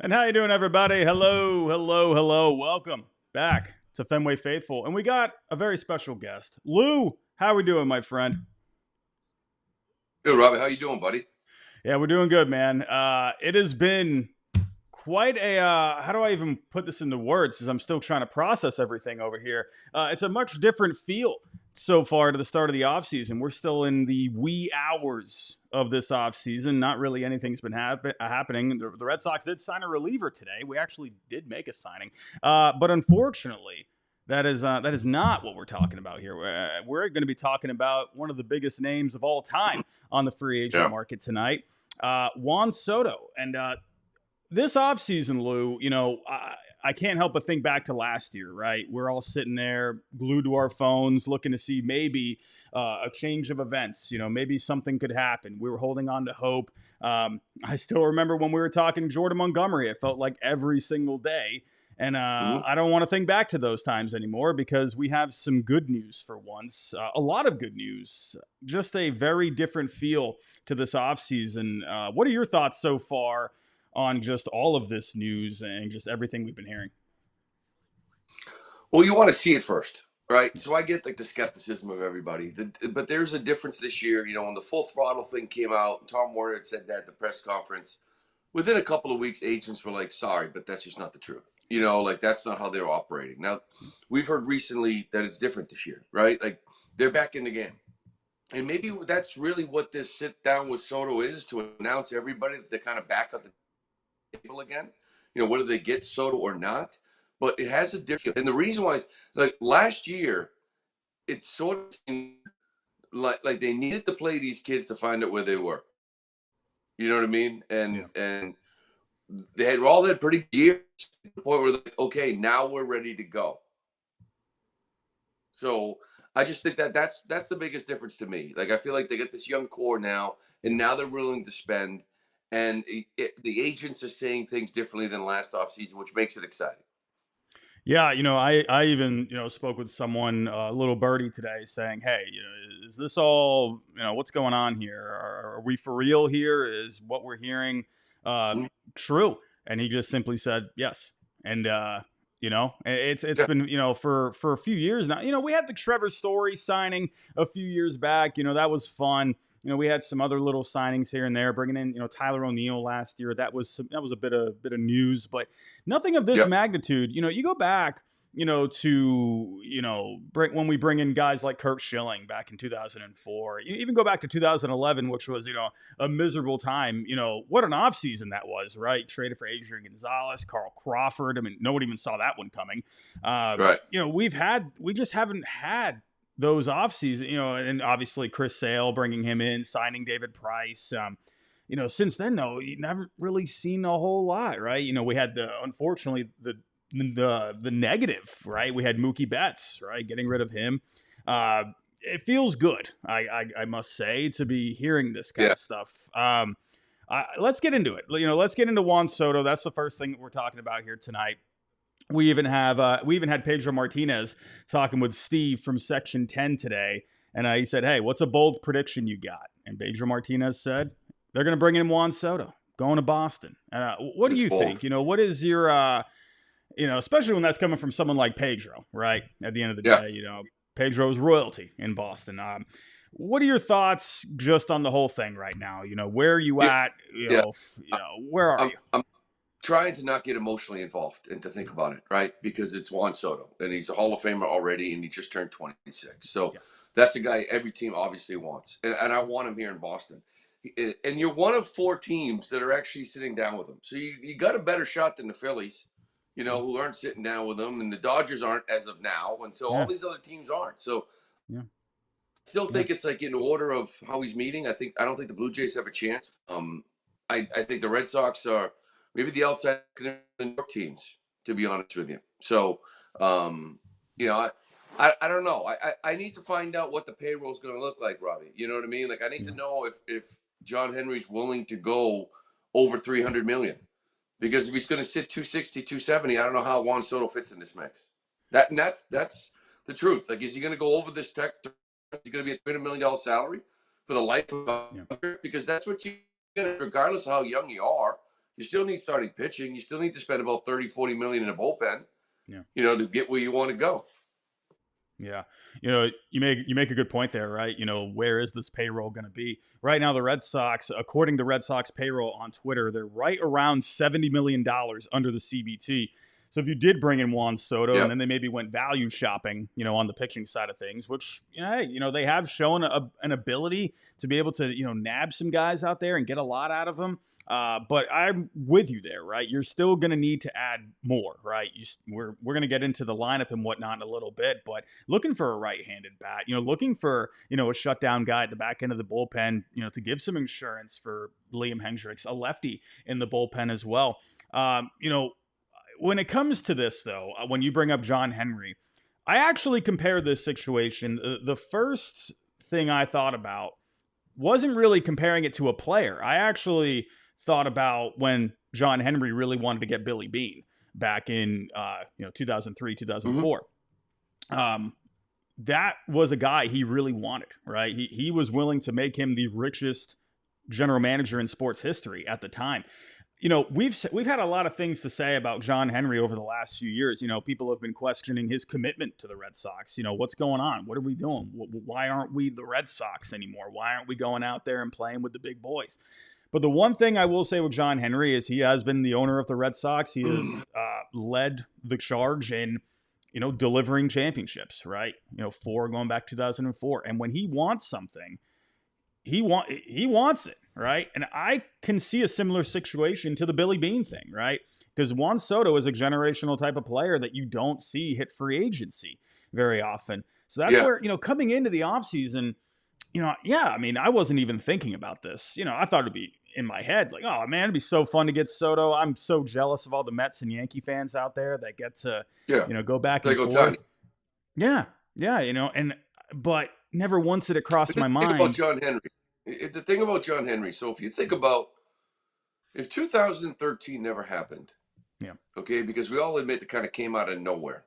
And how you doing, everybody? Hello, hello, hello. Welcome back to Fenway Faithful. And we got a very special guest. Lou, how are we doing, my friend? Good, Robbie. How you doing, buddy? Yeah, we're doing good, man. It has been quite a, how do I even put this into words, since I'm still trying to process everything over here. It's a much different feel so far to the start of the offseason. We're still in the wee hours of this offseason. Not really anything's been happening. The Red Sox did sign a reliever today. We actually did make a signing. But unfortunately, that is not what we're talking about here. We're going to be talking about one of the biggest names of all time on the free agent Yeah. market tonight, Juan Soto. And this offseason, Lou, I can't help but think back to last year, right? We're all sitting there glued to our phones looking to see maybe a change of events. Maybe something could happen. We were holding on to hope. I still remember when we were talking Jordan Montgomery, it felt like every single day. And hmm I don't want to think back to those times anymore because we have some good news for once. A lot of good news. Just a very different feel to this offseason. What are your thoughts so far on just all of this news and just everything we've been hearing? Well, you want to see it first, right? So I get like the skepticism of everybody, but there's a difference this year. When the full throttle thing came out, Tom Warner had said that at the press conference. Within a couple of weeks, agents were like, "Sorry, but that's just not the truth." Like that's not how they're operating. Now, we've heard recently that it's different this year, right? Like they're back in the game. And maybe that's really what this sit down with Soto is to announce everybody that they're kind of back at the table again. Whether they get Soto or not, but it has a difference. And the reason why is like last year, it sort of seemed like they needed to play these kids to find out where they were. You know what I mean? Yeah. And they had all that pretty years to the point where they're like, okay, now we're ready to go. So I just think that that's the biggest difference to me. Like I feel like they get this young core now, and now they're willing to spend, and the agents are saying things differently than last offseason, which makes it exciting. Yeah, I even, spoke with someone, a little birdie today saying, hey, is this all, what's going on here? Are we for real here? Is what we're hearing uh, Mhm. true? And he just simply said, yes. And, it's Yeah, been, for a few years now. We had the Trevor Story signing a few years back. That was fun. We had some other little signings here and there, bringing in, Tyler O'Neill last year. That was a bit of news, but nothing of this yeah, magnitude. You go back, to when we bring in guys like Kurt Schilling back in 2004. You even go back to 2011, which was a miserable time. What an offseason that was, right? Traded for Adrian Gonzalez, Carl Crawford. I mean, no one even saw that one coming. right. We just haven't had those offseason, and obviously Chris Sale bringing him in, signing David Price. Since then though, you haven't really seen a whole lot, right? We had unfortunately the negative, right? We had Mookie Betts, right? Getting rid of him. It feels good, I must say, to be hearing this kind Yeah, of stuff. Let's get into it. Let's get into Juan Soto. That's the first thing that we're talking about here tonight. We even had Pedro Martinez talking with Steve from Section 10 today, and he said, "Hey, what's a bold prediction you got?" And Pedro Martinez said, "They're going to bring in Juan Soto, going to Boston." What do it's you bold. think? What is your especially when that's coming from someone like Pedro, right? At the end of the Yeah, day, Pedro's royalty in Boston. What are your thoughts just on the whole thing right now? Where are you yeah, at? yeah. Where are I'm you? I'm trying to not get emotionally involved and to think about it, right? Because it's Juan Soto, and he's a Hall of Famer already, and he just turned 26. So Yeah, that's a guy every team obviously wants, and I want him here in Boston. And you're one of four teams that are actually sitting down with him. So you got a better shot than the Phillies, yeah, who aren't sitting down with him, and the Dodgers aren't as of now, and so all yeah, these other teams aren't. So yeah, I still yeah. think it's like in order of how he's meeting. I don't think the Blue Jays have a chance. I think the Red Sox are maybe the outside New York teams, to be honest with you. So, um, you know, I, I don't know. I need to find out what the payroll is going to look like, Robbie. You know what I mean? Like, I need to Yeah. know if John Henry's willing to go over 300 million. Because if he's going to sit 260, 270, I don't know how Juan Soto fits in this mix. That's the truth. Like, is he going to go over this tech? Is he going to be a $300 million salary for the life of Yeah. because that's what you get, regardless of how young you are. You still need starting pitching. You still need to spend about 30, 40 million in a bullpen, Yeah. to get where you want to go. Yeah. You make a good point there, right? Where is this payroll going to be? Right now, the Red Sox, according to Red Sox payroll on Twitter, they're right around $70 million under the CBT. So if you did bring in Juan Soto and then they maybe went value shopping, on the pitching side of things, which, they have shown an ability to be able to, nab some guys out there and get a lot out of them. But I'm with you there, right? You're still going to need to add more, right? We're going to get into the lineup and whatnot in a little bit, but looking for a right-handed bat, looking for, a shutdown guy at the back end of the bullpen, to give some insurance for Liam Hendricks, a lefty in the bullpen as well. When it comes to this, though, when you bring up John Henry, I actually compare this situation. The first thing I thought about wasn't really comparing it to a player. I actually thought about when John Henry really wanted to get Billy Beane back in 2003, 2004. That was a guy he really wanted, right? He was willing to make him the richest general manager in sports history at the time. We've had a lot of things to say about John Henry over the last few years. People have been questioning his commitment to the Red Sox. What's going on? What are we doing? Why aren't we the Red Sox anymore? Why aren't we going out there and playing with the big boys? But the one thing I will say with John Henry is he has been the owner of the Red Sox. He has led the charge in, delivering championships, right? 4 going back 2004. And when he wants something, he wants it, right? And I can see a similar situation to the Billy Beane thing, right? Because Juan Soto is a generational type of player that you don't see hit free agency very often. So that's where, coming into the offseason, I wasn't even thinking about this. I thought it'd be in my head like, oh man, it'd be so fun to get Soto. I'm so jealous of all the Mets and Yankee fans out there that get to, go back and forth. Yeah. But never once did it cross my mind. About John Henry. The thing about John Henry, so if you think about if 2013 never happened, okay, because we all admit it kind of came out of nowhere.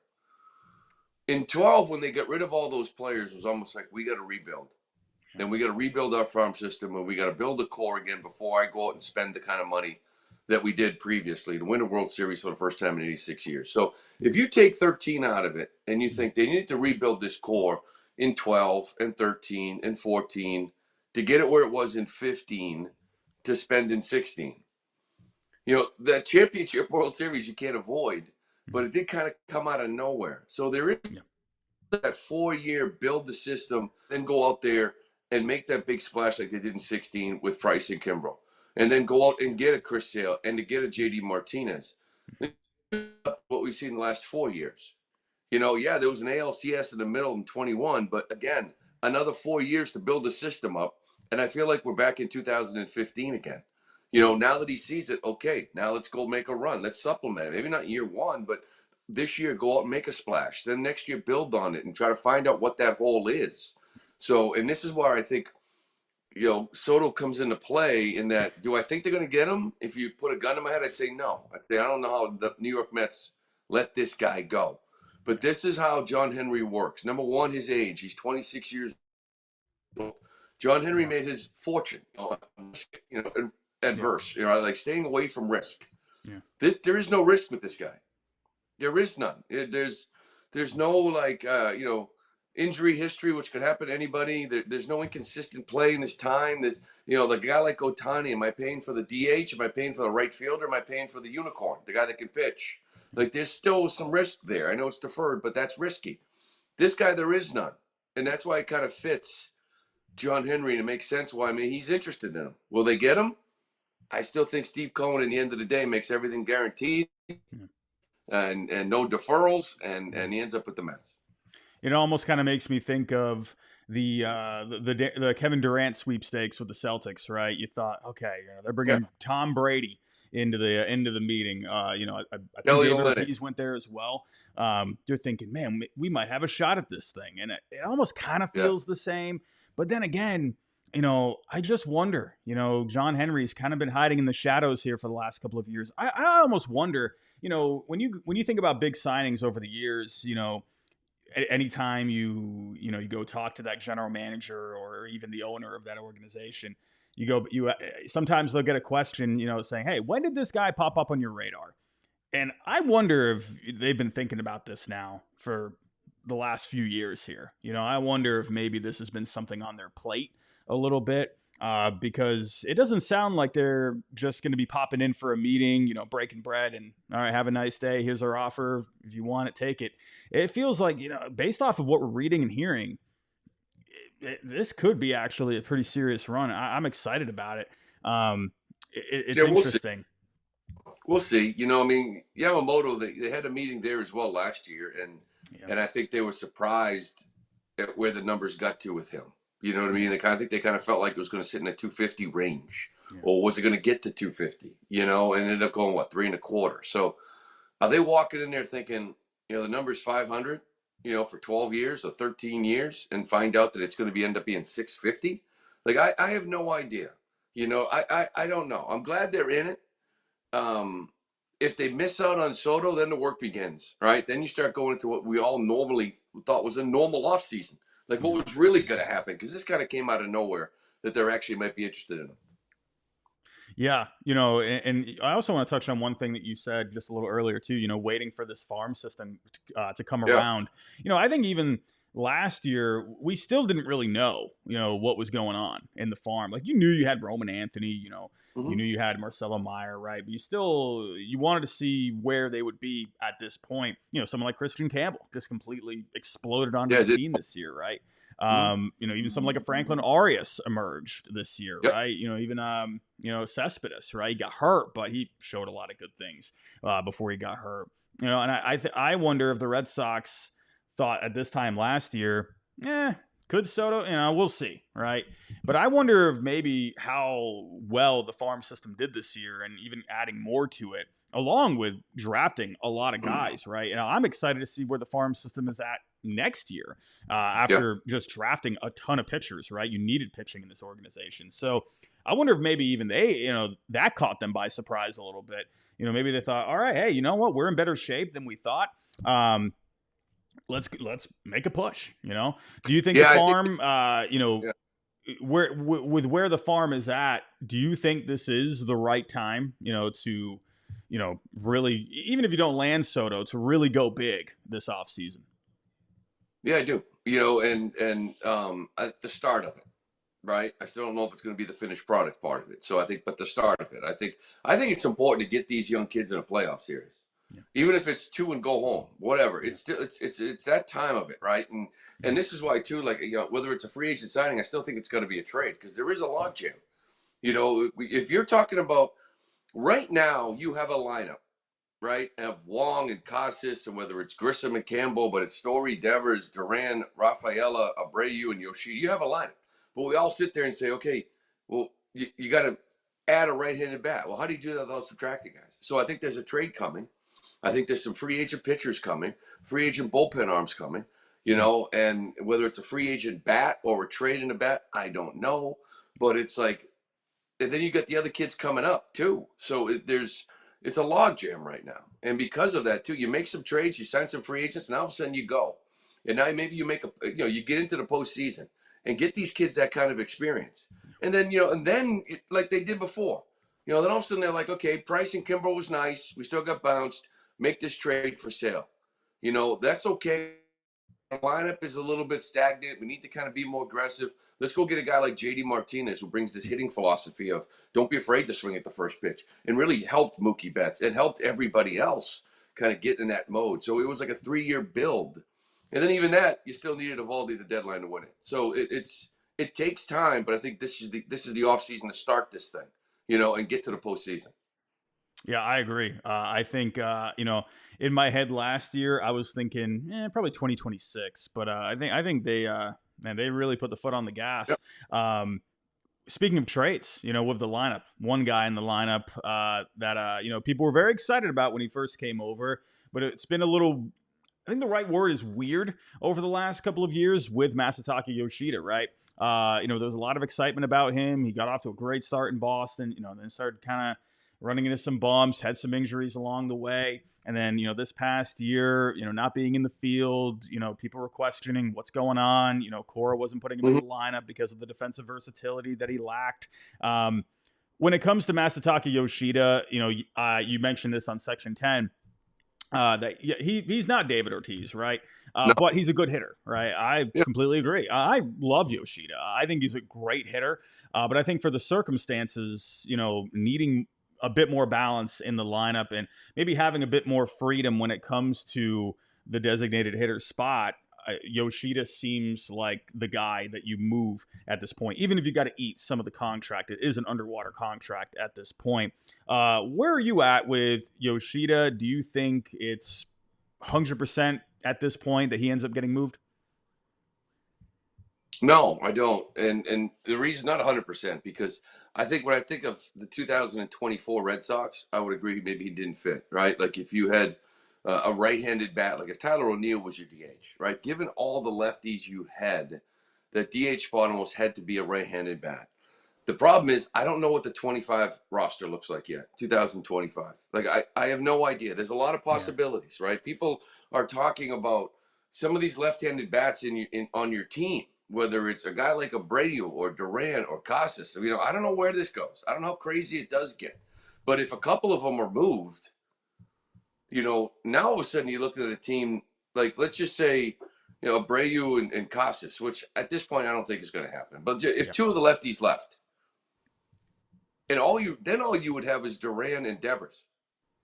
In 12, when they got rid of all those players, it was almost like we got to rebuild. And we got to rebuild our farm system, and we got to build a core again before I go out and spend the kind of money that we did previously to win a World Series for the first time in 86 years. So if you take 13 out of it and you think they need to rebuild this core in 12 and 13 and 14 to get it where it was in 15 to spend in 16. That championship World Series you can't avoid, but it did kind of come out of nowhere. So there is that 4-year build the system, then go out there and make that big splash like they did in 16 with Price and Kimbrel. And then go out and get a Chris Sale and to get a JD Martinez. What we've seen in the last 4 years. There was an ALCS in the middle in 21, but again, another 4 years to build the system up. And I feel like we're back in 2015 again. Now that he sees it, okay, now let's go make a run. Let's supplement it. Maybe not year one, but this year go out and make a splash. Then next year build on it and try to find out what that hole is. So, and this is where I think, Soto comes into play in that, do I think they're going to get him? If you put a gun in my head, I'd say no. I'd say I don't know how the New York Mets let this guy go. But this is how John Henry works. Number one, his age. He's 26 years old. John Henry made his fortune, adverse, like staying away from risk. Yeah. There is no risk with this guy. There is none. There's no injury history, which could happen to anybody. There's no inconsistent play in his time. There's, like a guy like Ohtani, am I paying for the DH? Am I paying for the right fielder? Am I paying for the unicorn, the guy that can pitch? Like there's still some risk there. I know it's deferred, but that's risky. This guy, there is none. And that's why it kind of fits John Henry to make sense why he's interested in him. Will they get him? I still think Steve Cohen, in the end of the day, makes everything guaranteed and no deferrals, and he ends up with the Mets. It almost kind of makes me think of the Kevin Durant sweepstakes with the Celtics, right? You thought, okay, they're bringing Tom Brady into the meeting. I think David Ortiz went there as well. You're thinking, man, we might have a shot at this thing, and it almost kind of feels the same. But then again, I just wonder, John Henry's kind of been hiding in the shadows here for the last couple of years. I almost wonder, when you think about big signings over the years, anytime you go talk to that general manager or even the owner of that organization, sometimes they'll get a question, saying, hey, when did this guy pop up on your radar? And I wonder if they've been thinking about this now for the last few years here. I wonder if maybe this has been something on their plate a little bit, because it doesn't sound like they're just going to be popping in for a meeting, breaking bread and, all right, have a nice day. Here's our offer. If you want it, take it. It feels like, based off of what we're reading and hearing, this could be actually a pretty serious run. I'm excited about it. It's interesting. We'll see. Yamamoto, they had a meeting there as well last year, and I think they were surprised at where the numbers got to with him. You know what I mean? I think they kind of felt like it was going to sit in the 250 range, or was it going to get to 250? And ended up going 3.25. So are they walking in there thinking, the number's 500? For 12 years or 13 years, and find out that it's going to end up being 650? Like, I have no idea. I don't know. I'm glad they're in it. If they miss out on Soto, then the work begins, right? Then you start going into what we all normally thought was a normal offseason. Like, what was really going to happen? Because this kind of came out of nowhere that they're actually might be interested in him. Yeah, and I also want to touch on one thing that you said just a little earlier too, waiting for this farm system to come around. I think even last year, we still didn't really know, what was going on in the farm. Like, you knew you had Roman Anthony, you knew you had Marcelo Meyer, right? But you wanted to see where they would be at this point. Someone like Christian Campbell just completely exploded onto the scene this year, right? Even someone like a Franklin Arias emerged this year, right? Even Cespedes, right? He got hurt, but he showed a lot of good things before he got hurt. And I wonder if the Red Sox thought at this time last year, could Soto? We'll see, right? But I wonder if maybe how well the farm system did this year, and even adding more to it, along with drafting a lot of guys, right? I'm excited to see where the farm system is at next year after just drafting a ton of pitchers, right? You needed pitching in this organization. So I wonder if maybe even they, that caught them by surprise a little bit. Maybe they thought, all right, hey, you know what? We're in better shape than we thought. Let's make a push. Do you think the farm, where the farm is at, do you think this is the right time, to, really, even if you don't land Soto, to really go big this offseason? Yeah, I do. And at the start of it, right? I still don't know if it's going to be the finished product part of it. So I think, but the start of it, I think it's important to get these young kids in a playoff series. Even if it's 2 and go home, whatever. It's still it's that time of it, right? And this is why too, like, whether it's a free agent signing, I still think it's going to be a trade, because there is a logjam. If you're talking about right now, you have a lineup, right, of Wong and Casas, and whether it's Grissom and Campbell, but it's Story, Devers, Duran, Rafaela, Abreu, and Yoshida. You have a lineup, but we all sit there and say, okay, well, you got to add a right-handed bat. Well, how do you do that without subtracting guys? So I think there's a trade coming. I think there's some free agent pitchers coming, free agent bullpen arms coming, and whether it's a free agent bat or a trade in a bat, I don't know. But it's like, and then you got the other kids coming up too. So it's a logjam right now. And because of that too, you make some trades, you sign some free agents, and all of a sudden you go. And now maybe you make you get into the postseason and get these kids that kind of experience. And then, like they did before, then all of a sudden they're like, okay, Price and Kimbrel was nice. We still got bounced. Make this trade for sale. That's okay. Our lineup is a little bit stagnant. We need to kind of be more aggressive. Let's go get a guy like JD Martinez, who brings this hitting philosophy of don't be afraid to swing at the first pitch, and really helped Mookie Betts and helped everybody else kind of get in that mode. So it was like a 3-year build. And then even that, you still needed Evaldi the deadline to win it. So it takes time, but I think this is the offseason to start this thing, and get to the postseason. Yeah, I agree. I think, in my head last year, I was thinking probably 2026, but I think they really put the foot on the gas. Yep. Speaking of trades, with the lineup, one guy in the lineup that people were very excited about when he first came over, but it's been a little, I think the right word is weird over the last couple of years with Masataka Yoshida, right? There was a lot of excitement about him. He got off to a great start in Boston, then started kind of running into some bumps, had some injuries along the way. And then, this past year, not being in the field, people were questioning what's going on. Cora wasn't putting him in the lineup because of the defensive versatility that he lacked. When it comes to Masataka Yoshida, you mentioned this on Section 10, that he's not David Ortiz, right? No. But he's a good hitter, right? I Yeah. completely agree. I love Yoshida. I think he's a great hitter. But I think for the circumstances, needing a bit more balance in the lineup and maybe having a bit more freedom when it comes to the designated hitter spot, Yoshida seems like the guy that you move at this point. Even if you got to eat some of the contract, it is an underwater contract at this point. Where are you at with Yoshida? Do you think it's 100% at this point that he ends up getting moved? No, I don't. And the reason not 100% because I think when I think of the 2024 Red Sox, I would agree maybe he didn't fit, right? Like if you had a right-handed bat, like if Tyler O'Neill was your DH, right? Given all the lefties you had, that DH spot almost had to be a right-handed bat. The problem is I don't know what the 25 roster looks like yet, 2025. Like I have no idea. There's a lot of possibilities, right? People are talking about some of these left-handed bats on your team, whether it's a guy like Abreu or Duran or Casas. I don't know where this goes. I don't know how crazy it does get. But if a couple of them are moved, now all of a sudden you look at a team like, let's just say, Abreu and Casas, which at this point I don't think is going to happen. But if two of the lefties left, and all you would have is Duran and Devers.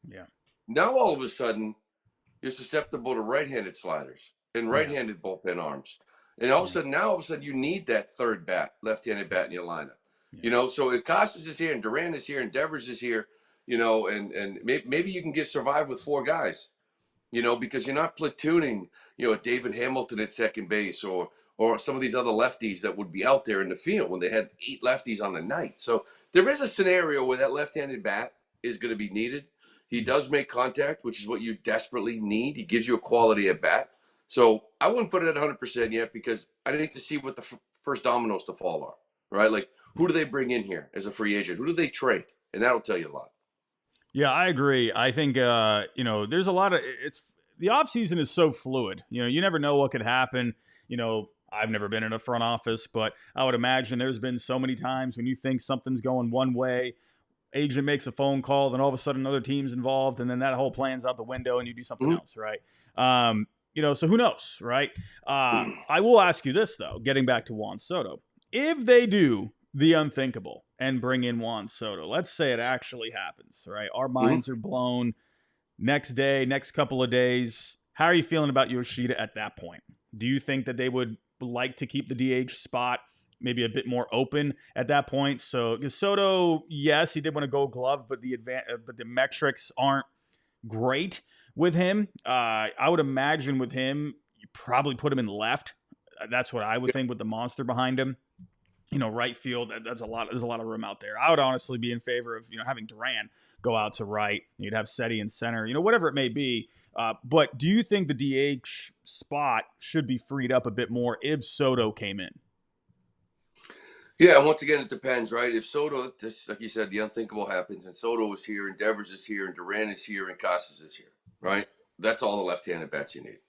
Yeah. Now all of a sudden you're susceptible to right-handed sliders and right-handed bullpen arms. And all of a sudden you need that third bat, left-handed bat in your lineup. Yeah. So if Casas is here and Duran is here and Devers is here, and maybe you can survive with four guys, because you're not platooning, David Hamilton at second base or some of these other lefties that would be out there in the field when they had 8 lefties on the night. So there is a scenario where that left-handed bat is going to be needed. He does make contact, which is what you desperately need. He gives you a quality at bat. So I wouldn't put it at 100% yet because I need to see what the first dominoes to fall are, right? Like, who do they bring in here as a free agent? Who do they trade? And that'll tell you a lot. Yeah, I agree. I think, there's a lot of the offseason is so fluid. You never know what could happen. I've never been in a front office, but I would imagine there's been so many times when you think something's going one way, agent makes a phone call, then all of a sudden another team's involved, and then that whole plan's out the window and you do something else, right? So who knows, right? I will ask you this, though, getting back to Juan Soto. If they do the unthinkable and bring in Juan Soto, let's say it actually happens, right? Our minds are blown. Next day, next couple of days, how are you feeling about Yoshida at that point? Do you think that they would like to keep the DH spot maybe a bit more open at that point? So Soto, yes, he did win a Gold Glove, but the metrics aren't great with him. I would imagine with him, you probably put him in left. That's what I would think with the monster behind him. Right field, there's a lot of room out there. I would honestly be in favor of, having Duran go out to right. You'd have Seti in center, whatever it may be. But do you think the DH spot should be freed up a bit more if Soto came in? Yeah, and once again, it depends, right? If Soto, just like you said, the unthinkable happens, and Soto is here, and Devers is here, and Duran is here, and Casas is here, right? That's all the left-handed bats you need.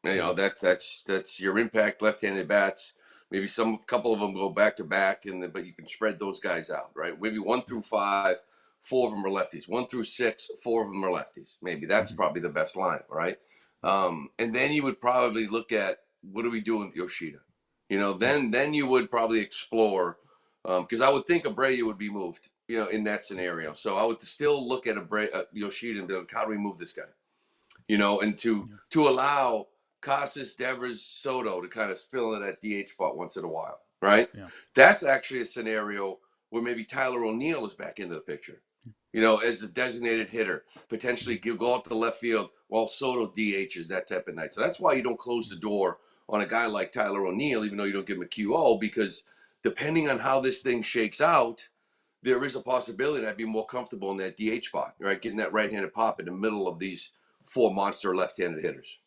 That's your impact left-handed bats. Maybe couple of them go back to back, but you can spread those guys out, right? Maybe 1 through 5, 4 of them are lefties. 1 through 6, 4 of them are lefties. Maybe that's probably the best line, right? And then you would probably look at what are we doing with Yoshida? Then you would probably explore because I would think Abreu would be moved, in that scenario. So I would still look at Yoshida and be like, how do we move this guy? And to allow Casas, Devers, Soto to kind of fill in that DH spot once in a while, right? Yeah. That's actually a scenario where maybe Tyler O'Neill is back into the picture, as a designated hitter, potentially go out to the left field while Soto DHs that type of night. So that's why you don't close the door on a guy like Tyler O'Neill, even though you don't give him a QO, because depending on how this thing shakes out, there is a possibility that I'd be more comfortable in that DH spot, right? Getting that right-handed pop in the middle of these 4 monster left-handed hitters.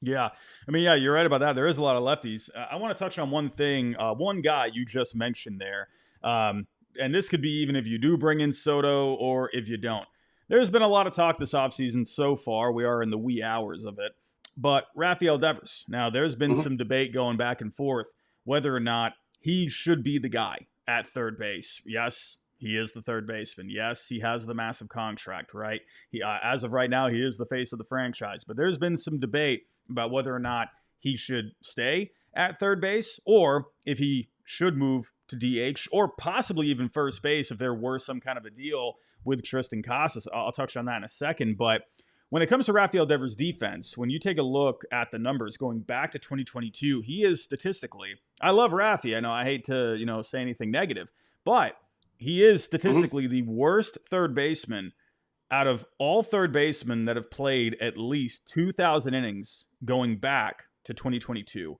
Yeah. You're right about that. There is a lot of lefties. I want to touch on one thing. One guy you just mentioned there. and this could be even if you do bring in Soto or if you don't. There's been a lot of talk this offseason so far. We are in the wee hours of it. But Rafael Devers. Now, there's been some debate going back and forth whether or not he should be the guy at third base. Yes, he is the third baseman. Yes, he has the massive contract, right? He, as of right now, he is the face of the franchise. But there's been some debate about whether or not he should stay at third base or if he should move to DH or possibly even first base if there were some kind of a deal with Tristan Casas. I'll touch on that in a second. But when it comes to Rafael Devers' defense, when you take a look at the numbers going back to 2022, he is statistically, I love Rafi. I know I hate to, say anything negative, but he is statistically the worst third baseman out of all third basemen that have played at least 2,000 innings going back to 2022.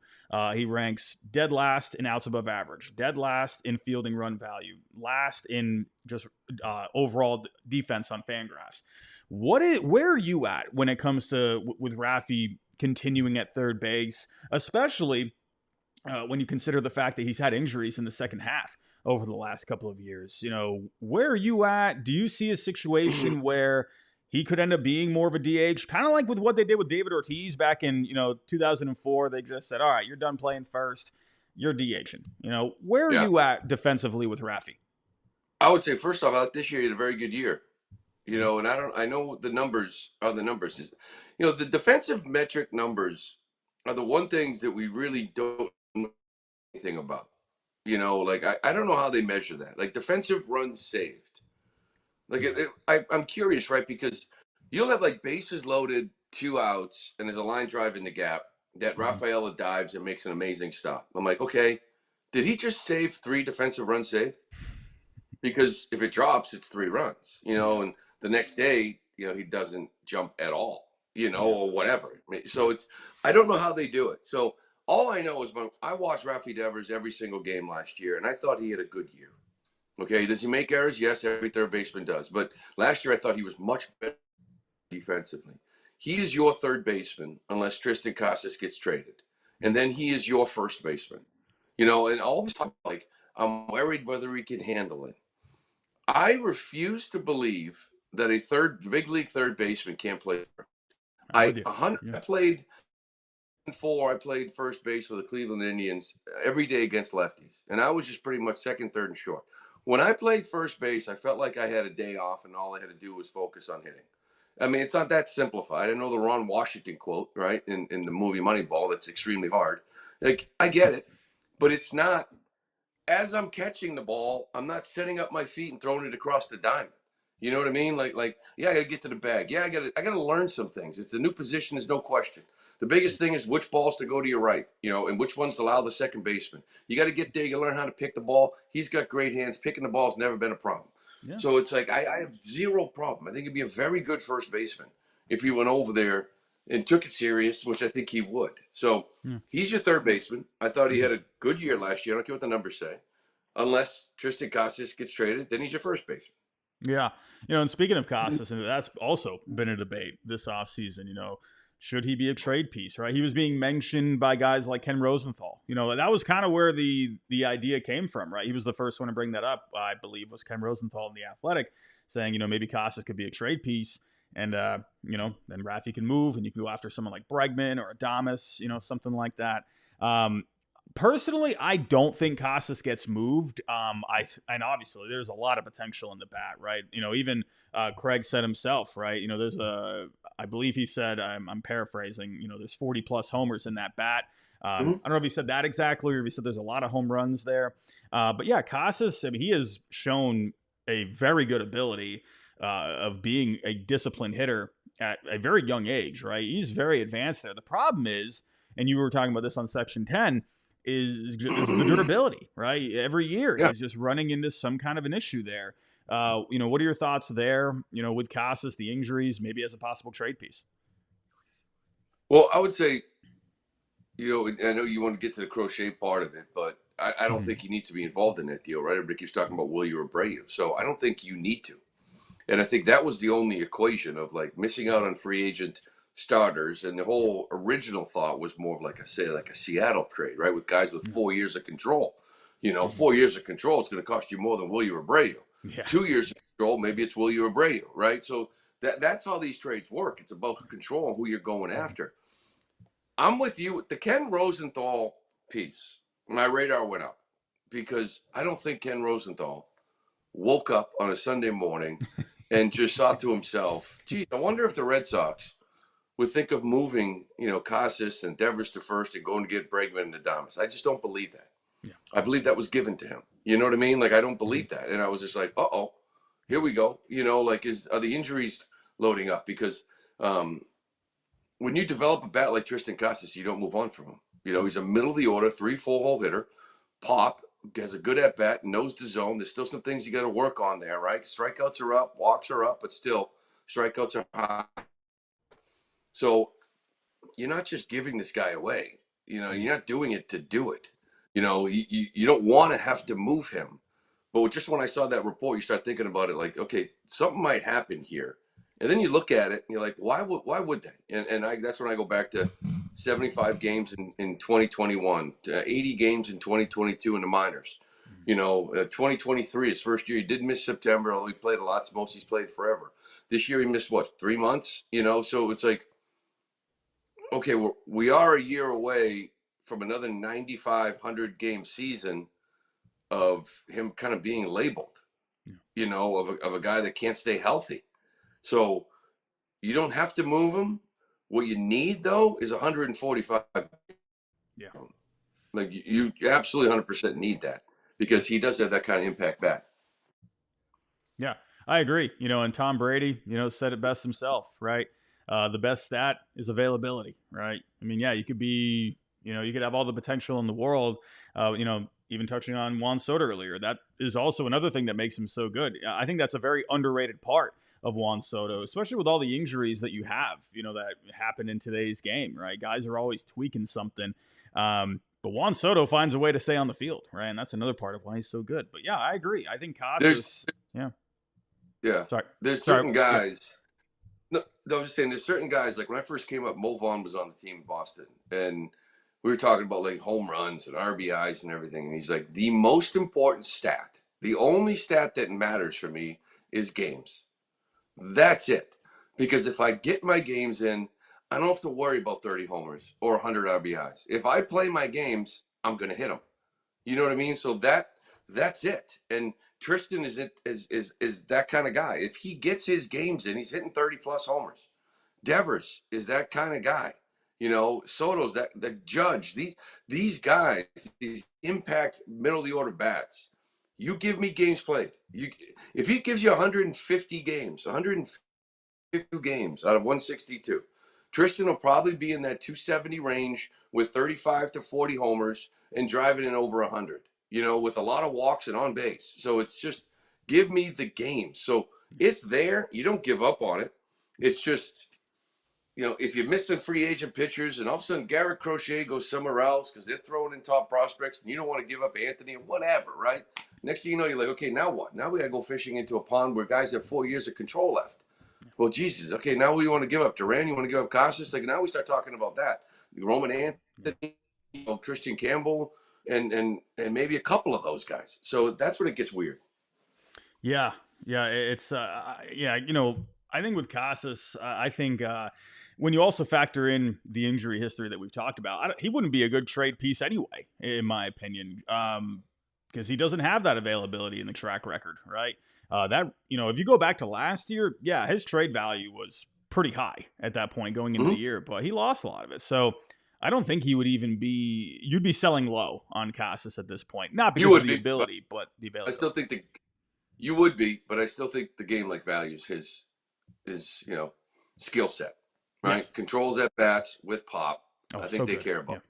He ranks dead last in outs above average, dead last in fielding run value, last in just overall defense on Fangraphs. Where are you at when it comes to with Rafi continuing at third base, especially when you consider the fact that he's had injuries in the second half over the last couple of years? Where are you at? Do you see a situation where he could end up being more of a DH, kind of like with what they did with David Ortiz back in 2004? They just said, all right, you're done playing first, you're DHing. Where are you at defensively with Rafi? I would say, first off, this year he had a very good year. And I know the numbers are the numbers. The defensive metric numbers are the one things that we really don't know anything about. I don't know how they measure that. Like defensive runs saved. I'm curious, right? Because you'll have like bases loaded, 2 outs, and there's a line drive in the gap that Rafaela dives and makes an amazing stop. I'm like, okay, did he just save 3 defensive runs saved? Because if it drops, it's 3 runs, and the next day, he doesn't jump at all, or whatever. So I don't know how they do it. So all I know is I watched Rafi Devers every single game last year, and I thought he had a good year. Okay, does he make errors? Yes, every third baseman does. But last year I thought he was much better defensively. He is your third baseman unless Tristan Casas gets traded. And then he is your first baseman. And all the time, like, I'm worried whether he can handle it. I refuse to believe that a big league third baseman can't play. I played first base for the Cleveland Indians every day against lefties. And I was just pretty much second, third, and short. When I played first base, I felt like I had a day off and all I had to do was focus on hitting. I mean, it's not that simplified. I know the Ron Washington quote, right, in the movie Moneyball, that's extremely hard. Like, I get it, but it's not. As I'm catching the ball, I'm not setting up my feet and throwing it across the diamond. You know what I mean? Like, yeah, I got to get to the bag. Yeah, I got to learn some things. It's a new position. There's no question. The biggest thing is which balls to go to your right, and which ones to allow the second baseman. You got to get there. You learn how to pick the ball. He's got great hands. Picking the ball has never been a problem. Yeah. So it's like I have zero problem. I think he'd be a very good first baseman if he went over there and took it serious, which I think he would. So he's your third baseman. I thought he had a good year last year. I don't care what the numbers say. Unless Tristan Casas gets traded, then he's your first baseman. Yeah. And speaking of Casas, and that's also been a debate this offseason, should he be a trade piece, right? He was being mentioned by guys like Ken Rosenthal. That was kind of where the idea came from, right? He was the first one to bring that up, I believe, was Ken Rosenthal in The Athletic, saying, maybe Casas could be a trade piece. And, then Rafi can move and you can go after someone like Bregman or Adames, something like that. Personally, I don't think Casas gets moved. And obviously there's a lot of potential in the bat, right? Even Craig said himself, right? There's I believe he said, I'm paraphrasing, there's 40 plus homers in that bat. I don't know if he said that exactly or if he said there's a lot of home runs there. But yeah, Casas, I mean, he has shown a very good ability of being a disciplined hitter at a very young age, right? He's very advanced there. The problem is, and you were talking about this on Section 10, is the durability, right? Every year he's just running into some kind of an issue there. What are your thoughts there, with Casas, the injuries, maybe as a possible trade piece? Well, I would say, I know you want to get to the Crochet part of it, but I don't think he needs to be involved in that deal, right? Everybody keeps talking about Wilyer Abreu. So I don't think you need to. And I think that was the only equation of like missing out on free agent starters. And the whole original thought was more of like a Seattle trade, right? With guys with 4 years of control. You know, 4 years of control, it's going to cost you more than Wilyer Abreu. Yeah. 2 years of control, maybe it's Wilyer Abreu, right? So that's how these trades work. It's about control and who you're going after. I'm with you with the Ken Rosenthal piece. My radar went up because I don't think Ken Rosenthal woke up on a Sunday morning and just thought to himself, gee, I wonder if the Red Sox would think of moving, Casas and Devers to first and going to get Bregman and Adames. I just don't believe that. Yeah. I believe that was given to him. You know what I mean? Like, I don't believe that. And I was just like, uh-oh, here we go. Like, are the injuries loading up? Because when you develop a bat like Tristan Casas, you don't move on from him. He's a middle of the order, 3-4-hole hitter. Pop, has a good at bat, knows the zone. There's still some things you got to work on there, right? Strikeouts are up, walks are up, but still, strikeouts are high. So you're not just giving this guy away. You're not doing it to do it. You don't want to have to move him. But just when I saw that report, you start thinking about it like, okay, something might happen here. And then you look at it and you're like, why would they? And that's when I go back to 75 games in 2021, to 80 games in 2022 in the minors. 2023, his first year, he did miss September, although he played a lot. Most he's played forever. This year he missed, 3 months? So it's like, okay, we are a year away from another 9,500 game season of him kind of being labeled, of a guy that can't stay healthy. So you don't have to move him. What you need, though, is 145. Yeah. Like, you absolutely 100% need that because he does have that kind of impact back. Yeah, I agree. And Tom Brady, said it best himself, right? The best stat is availability, right? I mean, yeah, you could be, you could have all the potential in the world, even touching on Juan Soto earlier. That is also another thing that makes him so good. I think that's a very underrated part of Juan Soto, especially with all the injuries that you have, that happen in today's game, right? Guys are always tweaking something. But Juan Soto finds a way to stay on the field, right? And that's another part of why he's so good. But yeah, I agree. I think Casas, yeah. Sorry. There's certain guys. Yeah. No, I'm just saying there's certain guys, like when I first came up, Mo Vaughn was on the team in Boston. And we were talking about like home runs and RBIs and everything. And he's like, the most important stat, the only stat that matters for me is games. That's it. Because if I get my games in, I don't have to worry about 30 homers or 100 RBIs. If I play my games, I'm going to hit them. You know what I mean? So that's it. And Tristan is that kind of guy. If he gets his games in, he's hitting 30 plus homers. Devers is that kind of guy. Soto's the Judge. These guys, these impact middle of the order bats. You give me games played. If he gives you 150 games, 152 games out of 162, Tristan will probably be in that 270 range with 35 to 40 homers and driving in over 100, with a lot of walks and on base. So it's just give me the games. So it's there. You don't give up on it. It's just, if you're missing free agent pitchers and all of a sudden Garrett Crochet goes somewhere else because they're throwing in top prospects and you don't want to give up Anthony or whatever, right? Next thing you know, you're like, okay, now what? Now we got to go fishing into a pond where guys have 4 years of control left. Well, Jesus, okay, now we want to give up Duran, you want to give up Casas? Like, now we start talking about that. Roman Anthony, Christian Campbell, and maybe a couple of those guys. So that's when it gets weird. Yeah, it's I think with Casas, I think when you also factor in the injury history that we've talked about, he wouldn't be a good trade piece anyway, in my opinion, because he doesn't have that availability in the track record, right? If you go back to last year, yeah, his trade value was pretty high at that point going into the year, but he lost a lot of it. So I don't think he would even be. You'd be selling low on Casas at this point, not because of the ability, but the availability. I still think you would be, but I still think the game like values his skill set, right? Yes. Controls at bats with pop. I think they care about.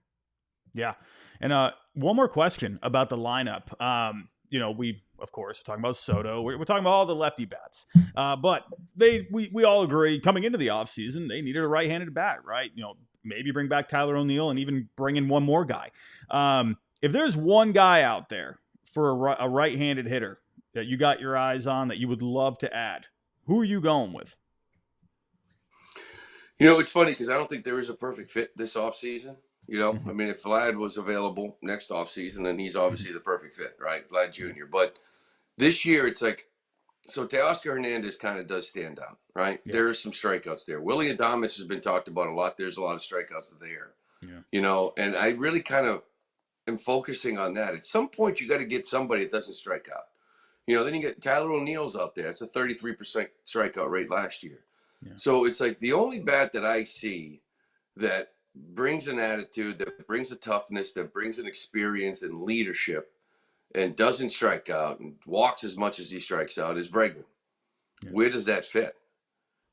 Yeah. And one more question about the lineup. We of course are talking about Soto. We're talking about all the lefty bats. But we all agree coming into the offseason, they needed a right-handed bat, right? Maybe bring back Tyler O'Neill and even bring in one more guy. If there's one guy out there for a right-handed hitter that you got your eyes on that you would love to add, who are you going with? It's funny because I don't think there is a perfect fit this offseason. You know, I mean, if Vlad was available next offseason, then he's obviously the perfect fit, right? Vlad Jr. But this year, it's like, so Teoscar Hernandez kind of does stand out, right? Yeah. There are some strikeouts there. Willie Adames has been talked about a lot. There's a lot of strikeouts there, you know, and I really kind of am focusing on that. At some point, you got to get somebody that doesn't strike out. You know, then you get Tyler O'Neill's out there. It's a 33% strikeout rate last year. Yeah. So it's like the only bat that I see that brings an attitude, that brings a toughness, that brings an experience and leadership and doesn't strike out and walks as much as he strikes out is Bregman. Yeah. Where does that fit?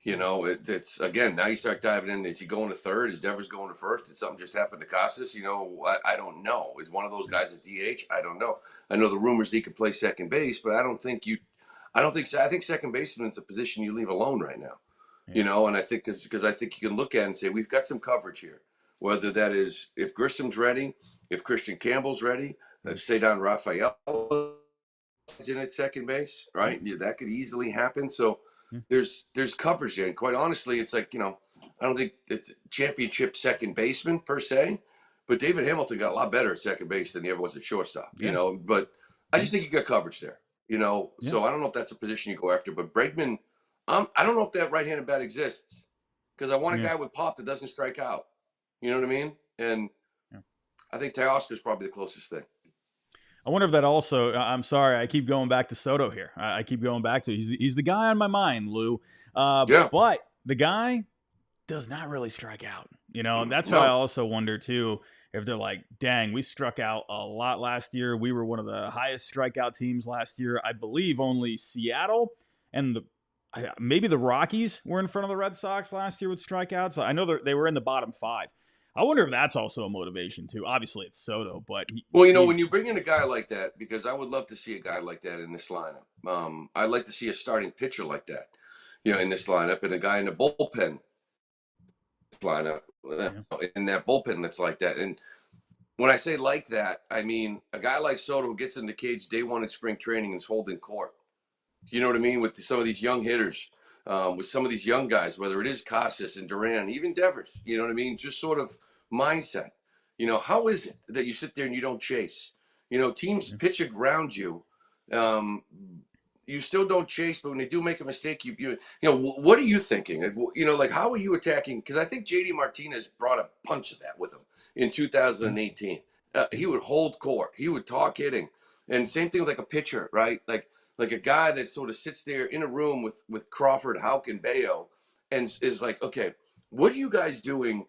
You know, it's again, now you start diving in. Is he going to third? Is Devers going to first? Did something just happen to Casas? You know, I don't know. Is one of those guys at DH? I don't know. I know the rumors he could play second base, but I think second baseman's a position you leave alone right now. Yeah. You know, and I think because I think you can look at it and say, we've got some coverage here. Whether that is if Grissom's ready, if Christian Campbell's ready, if Cedar Rafael is in at second base, right? Yeah, that could easily happen. So there's coverage there. And quite honestly, it's like, you know, I don't think it's championship second baseman per se, but David Hamilton got a lot better at second base than he ever was at shortstop, you know, but I just think you got coverage there, you know? So I don't know if that's a position you go after, but Bregman, I don't know if that right-handed bat exists because I want a guy with pop that doesn't strike out. You know what I mean? And I think Teoscar is probably the closest thing. I wonder if that also, I'm sorry, I keep going back to Soto here. I keep going back to, he's the guy on my mind, Lou. But the guy does not really strike out, you know, and that's why I also wonder too, if they're like, dang, we struck out a lot last year. We were one of the highest strikeout teams last year. I believe only Seattle and maybe the Rockies were in front of the Red Sox last year with strikeouts. I know they were in the bottom 5. I wonder if that's also a motivation too. Obviously, it's Soto, but when you bring in a guy like that, because I would love to see a guy like that in this lineup. I'd like to see a starting pitcher like that, you know, in this lineup, and a guy in the bullpen lineup in that bullpen that's like that. And when I say like that, I mean a guy like Soto who gets in the cage day one in spring training and is holding court. You know what I mean? With some of these young hitters. With some of these young guys, whether it is Casas and Duran, even Devers, you know what I mean? Just sort of mindset. You know, how is it that you sit there and you don't chase? You know, teams pitch around you. You still don't chase, but when they do make a mistake, you know, what are you thinking? You know, like, how are you attacking? Because I think JD Martinez brought a bunch of that with him in 2018. He would hold court. He would talk hitting. And same thing with like a pitcher, right? Like a guy that sort of sits there in a room with Crawford, Houck, and Bayo and is like, okay, what are you guys doing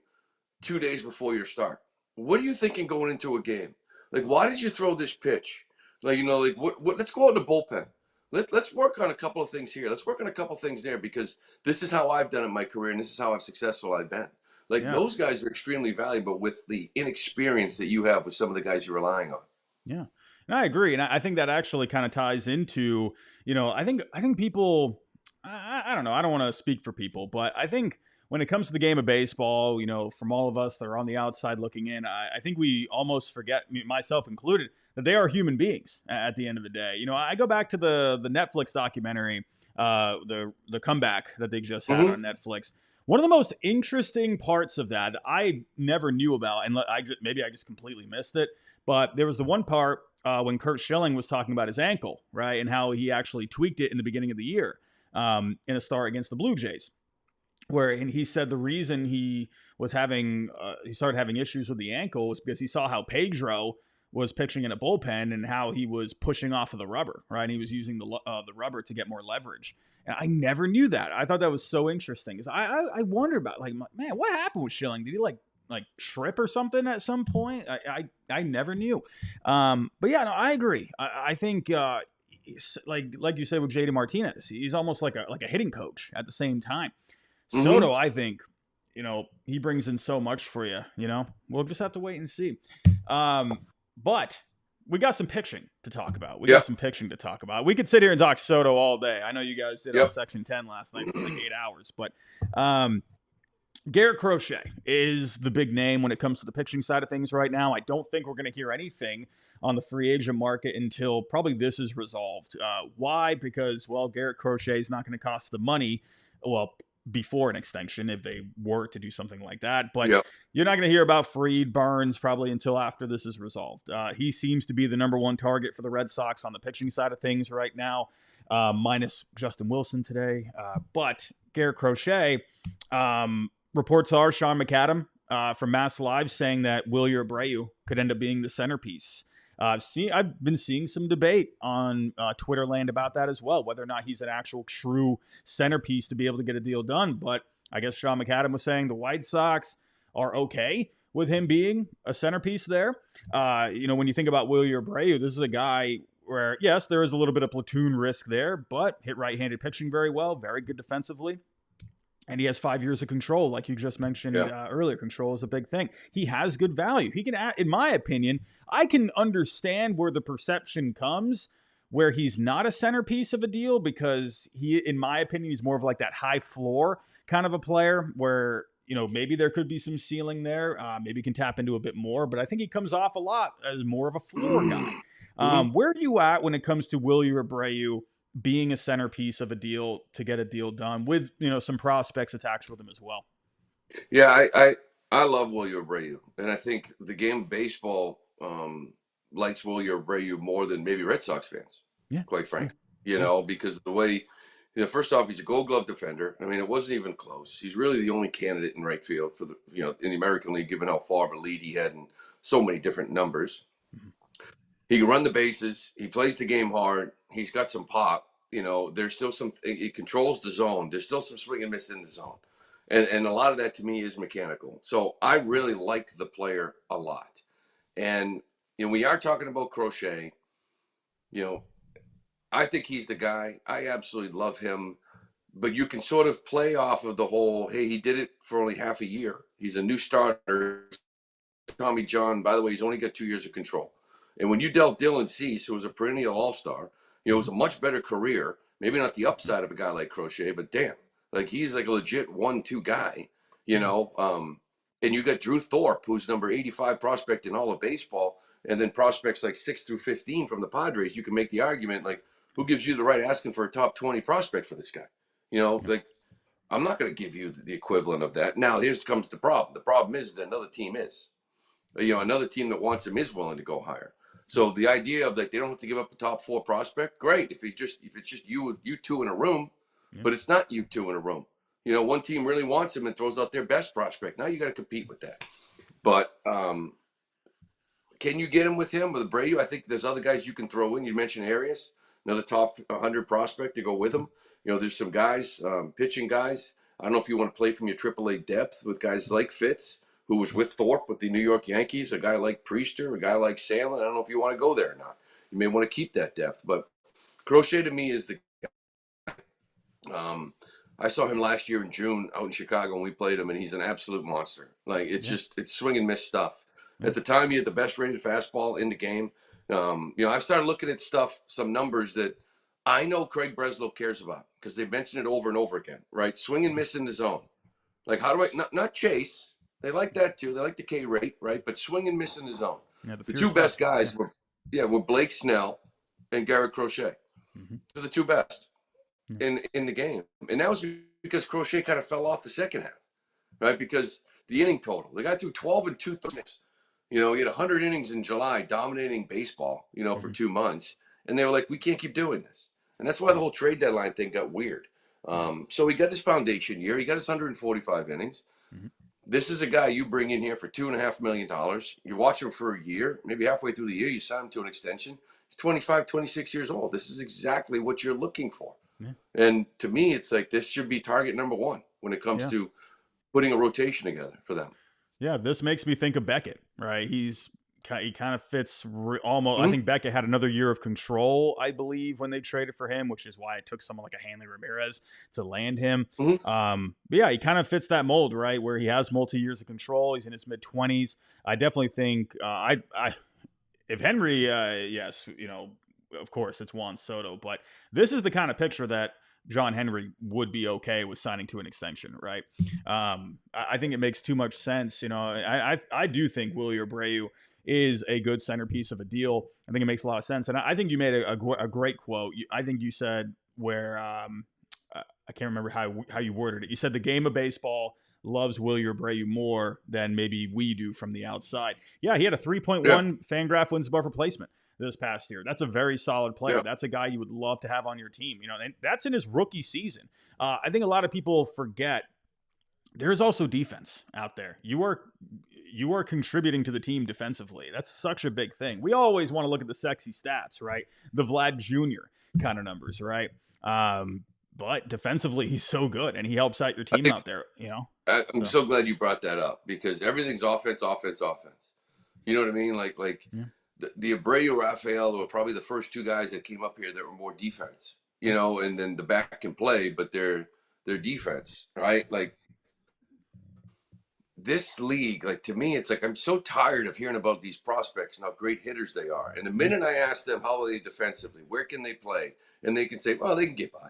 2 days before your start? What are you thinking going into a game? Like, why did you throw this pitch? Like, you know, like what let's go out in the bullpen. Let's work on a couple of things here. Let's work on a couple of things there because this is how I've done it in my career and this is how successful I've been. Like those guys are extremely valuable with the inexperience that you have with some of the guys you're relying on. Yeah. And I agree. And I think that actually kind of ties into, you know, I think people, I don't know, I don't want to speak for people, but I think when it comes to the game of baseball, you know, from all of us that are on the outside looking in, I think we almost forget, myself included, that they are human beings at the end of the day. You know, I go back to the Netflix documentary, the comeback that they just had on Netflix. One of the most interesting parts of that I never knew about, and maybe I just completely missed it, but there was the one part when Curt Schilling was talking about his ankle, right, and how he actually tweaked it in the beginning of the year in a start against the Blue Jays, and he said the reason he started having issues with the ankle was because he saw how Pedro was pitching in a bullpen and how he was pushing off of the rubber, right? And he was using the rubber to get more leverage. And I never knew that. I thought that was so interesting because I wondered about, like, man, what happened with Schilling? Did he like trip or something at some point? I never knew. But yeah, no, I agree. I think like you said with JD Martinez, he's almost like a hitting coach at the same time. Soto, I think, you know, he brings in so much for you. You know, we'll just have to wait and see. But we got some pitching to talk about. We could sit here and talk Soto all day. I know you guys did our Section 10 last night for like 8 hours, but Garrett Crochet is the big name when it comes to the pitching side of things right now. I don't think we're going to hear anything on the free agent market until probably this is resolved. Why? Because, well, Garrett Crochet is not going to cost the money. Well, before an extension if they were to do something like that. But Yep. you're not going to hear about Fried, Burns probably until after this is resolved. He seems to be the number one target for the Red Sox on the pitching side of things right now, minus Justin Wilson today. But Garrett Crochet, reports are Sean McAdam from Mass Live saying that Wilyer Abreu could end up being the centerpiece. I've been seeing some debate on Twitter land about that as well, whether or not he's an actual true centerpiece to be able to get a deal done. But I guess Sean McAdam was saying the White Sox are okay with him being a centerpiece there. When you think about Wilyer Abreu, this is a guy where, yes, there is a little bit of platoon risk there, but hit right-handed pitching very well, very good defensively. And he has 5 years of control, like you just mentioned earlier. Control is a big thing. He has good value. He can, in my opinion, I can understand where the perception comes where he's not a centerpiece of a deal because he, in my opinion, he's more of like that high floor kind of a player where, maybe there could be some ceiling there. Maybe he can tap into a bit more, but I think he comes off a lot as more of a floor guy. Where are you at when it comes to Wilyer Abreu being a centerpiece of a deal to get a deal done with, some prospects attached with him as well? Yeah, I love Wilyer Abreu, and I think the game of baseball likes Wilyer Abreu more than maybe Red Sox fans. Yeah, quite frankly, because of the way, first off, he's a Gold Glove defender. I mean, it wasn't even close. He's really the only candidate in right field for the, in the American League, given how far of a lead he had in so many different numbers. He can run the bases. He plays the game hard. He's got some pop. There's still some. He controls the zone. There's still some swing and miss in the zone, and a lot of that to me is mechanical. So I really like the player a lot, and we are talking about Crochet. I think he's the guy. I absolutely love him, but you can sort of play off of the whole. Hey, he did it for only half a year. He's a new starter. Tommy John, by the way, he's only got 2 years of control. And when you dealt Dylan Cease, who was a perennial all-star, it was a much better career. Maybe not the upside of a guy like Crochet, but damn, like he's like a legit 1-2 guy, And you got Drew Thorpe, who's number 85 prospect in all of baseball, and then prospects like 6 through 15 from the Padres. You can make the argument like, who gives you the right asking for a top 20 prospect for this guy? Like I'm not going to give you the equivalent of that. Now here's comes the problem. The problem is that another team is. Another team that wants him is willing to go higher. So the idea of that they don't have to give up a top 4 prospect, great. If it's just you two in a room, but it's not you two in a room. One team really wants him and throws out their best prospect. Now you got to compete with that. But can you get him with him with Abreu? I think there's other guys you can throw in. You mentioned Arias, another top 100 prospect to go with him. There's some guys, pitching guys. I don't know if you want to play from your AAA depth with guys like Fitz, who was with Thorpe with the New York Yankees, a guy like Priester, a guy like Sandlin. I don't know if you want to go there or not. You may want to keep that depth. But Crochet to me is the guy. I saw him last year in June out in Chicago when we played him, and he's an absolute monster. Like, it's just, it's swing and miss stuff. At the time, he had the best rated fastball in the game. I've started looking at some numbers that I know Craig Breslow cares about because they've mentioned it over and over again, right? Swing and miss in the zone. Like, how do I, not chase. They like that too. They like the K rate, right? But swing and miss in the zone. Yeah, the two best guys were Blake Snell and Garrett Crochet. They're the two best in the game. And that was because Crochet kind of fell off the second half, right? Because the inning total, the guy threw 12 and 2/3. He had 100 innings in July dominating baseball, for 2 months. And they were like, we can't keep doing this. And that's why the whole trade deadline thing got weird. So he got his foundation year. He got his 145 innings. This is a guy you bring in here for $2.5 million. You watch him for a year, maybe halfway through the year, you sign him to an extension. He's 25, 26 years old. This is exactly what you're looking for. Yeah. And to me, it's like this should be target number 1 when it comes to putting a rotation together for them. Yeah, this makes me think of Beckett, right? He kind of fits almost. I think Beckett had another year of control, I believe, when they traded for him, which is why it took someone like a Hanley Ramirez to land him. But yeah, he kind of fits that mold, right? Where he has multi-years of control. He's in his mid-20s. I definitely think if Henry, yes, of course it's Juan Soto, but this is the kind of picture that John Henry would be okay with signing to an extension, right? I think it makes too much sense. I do think Wilyer Abreu is a good centerpiece of a deal. I think it makes a lot of sense. And I think you made a great quote. I think you said where I I can't remember how you worded it. You said the game of baseball loves Wilyer Abreu more than maybe we do from the outside. Yeah, he had a 3.1 Yeah. Fangraph wins above replacement this past year. That's a very solid player. Yeah. That's a guy you would love to have on your team. And that's in his rookie season. I think a lot of people forget there's also defense out there. You are contributing to the team defensively. That's such a big thing. We always want to look at the sexy stats, right? The Vlad Jr. kind of numbers, right? But defensively, he's so good, and he helps out your team out there. I'm so glad you brought that up, because everything's offense, offense, offense. You know what I mean? Like the Abreu, Rafael were probably the first two guys that came up here that were more defense. And then the back can play, but they're defense, right? Like, this league, like, to me, it's like I'm so tired of hearing about these prospects and how great hitters they are. And the minute I ask them how are they defensively, where can they play, and they can say, well, they can get by.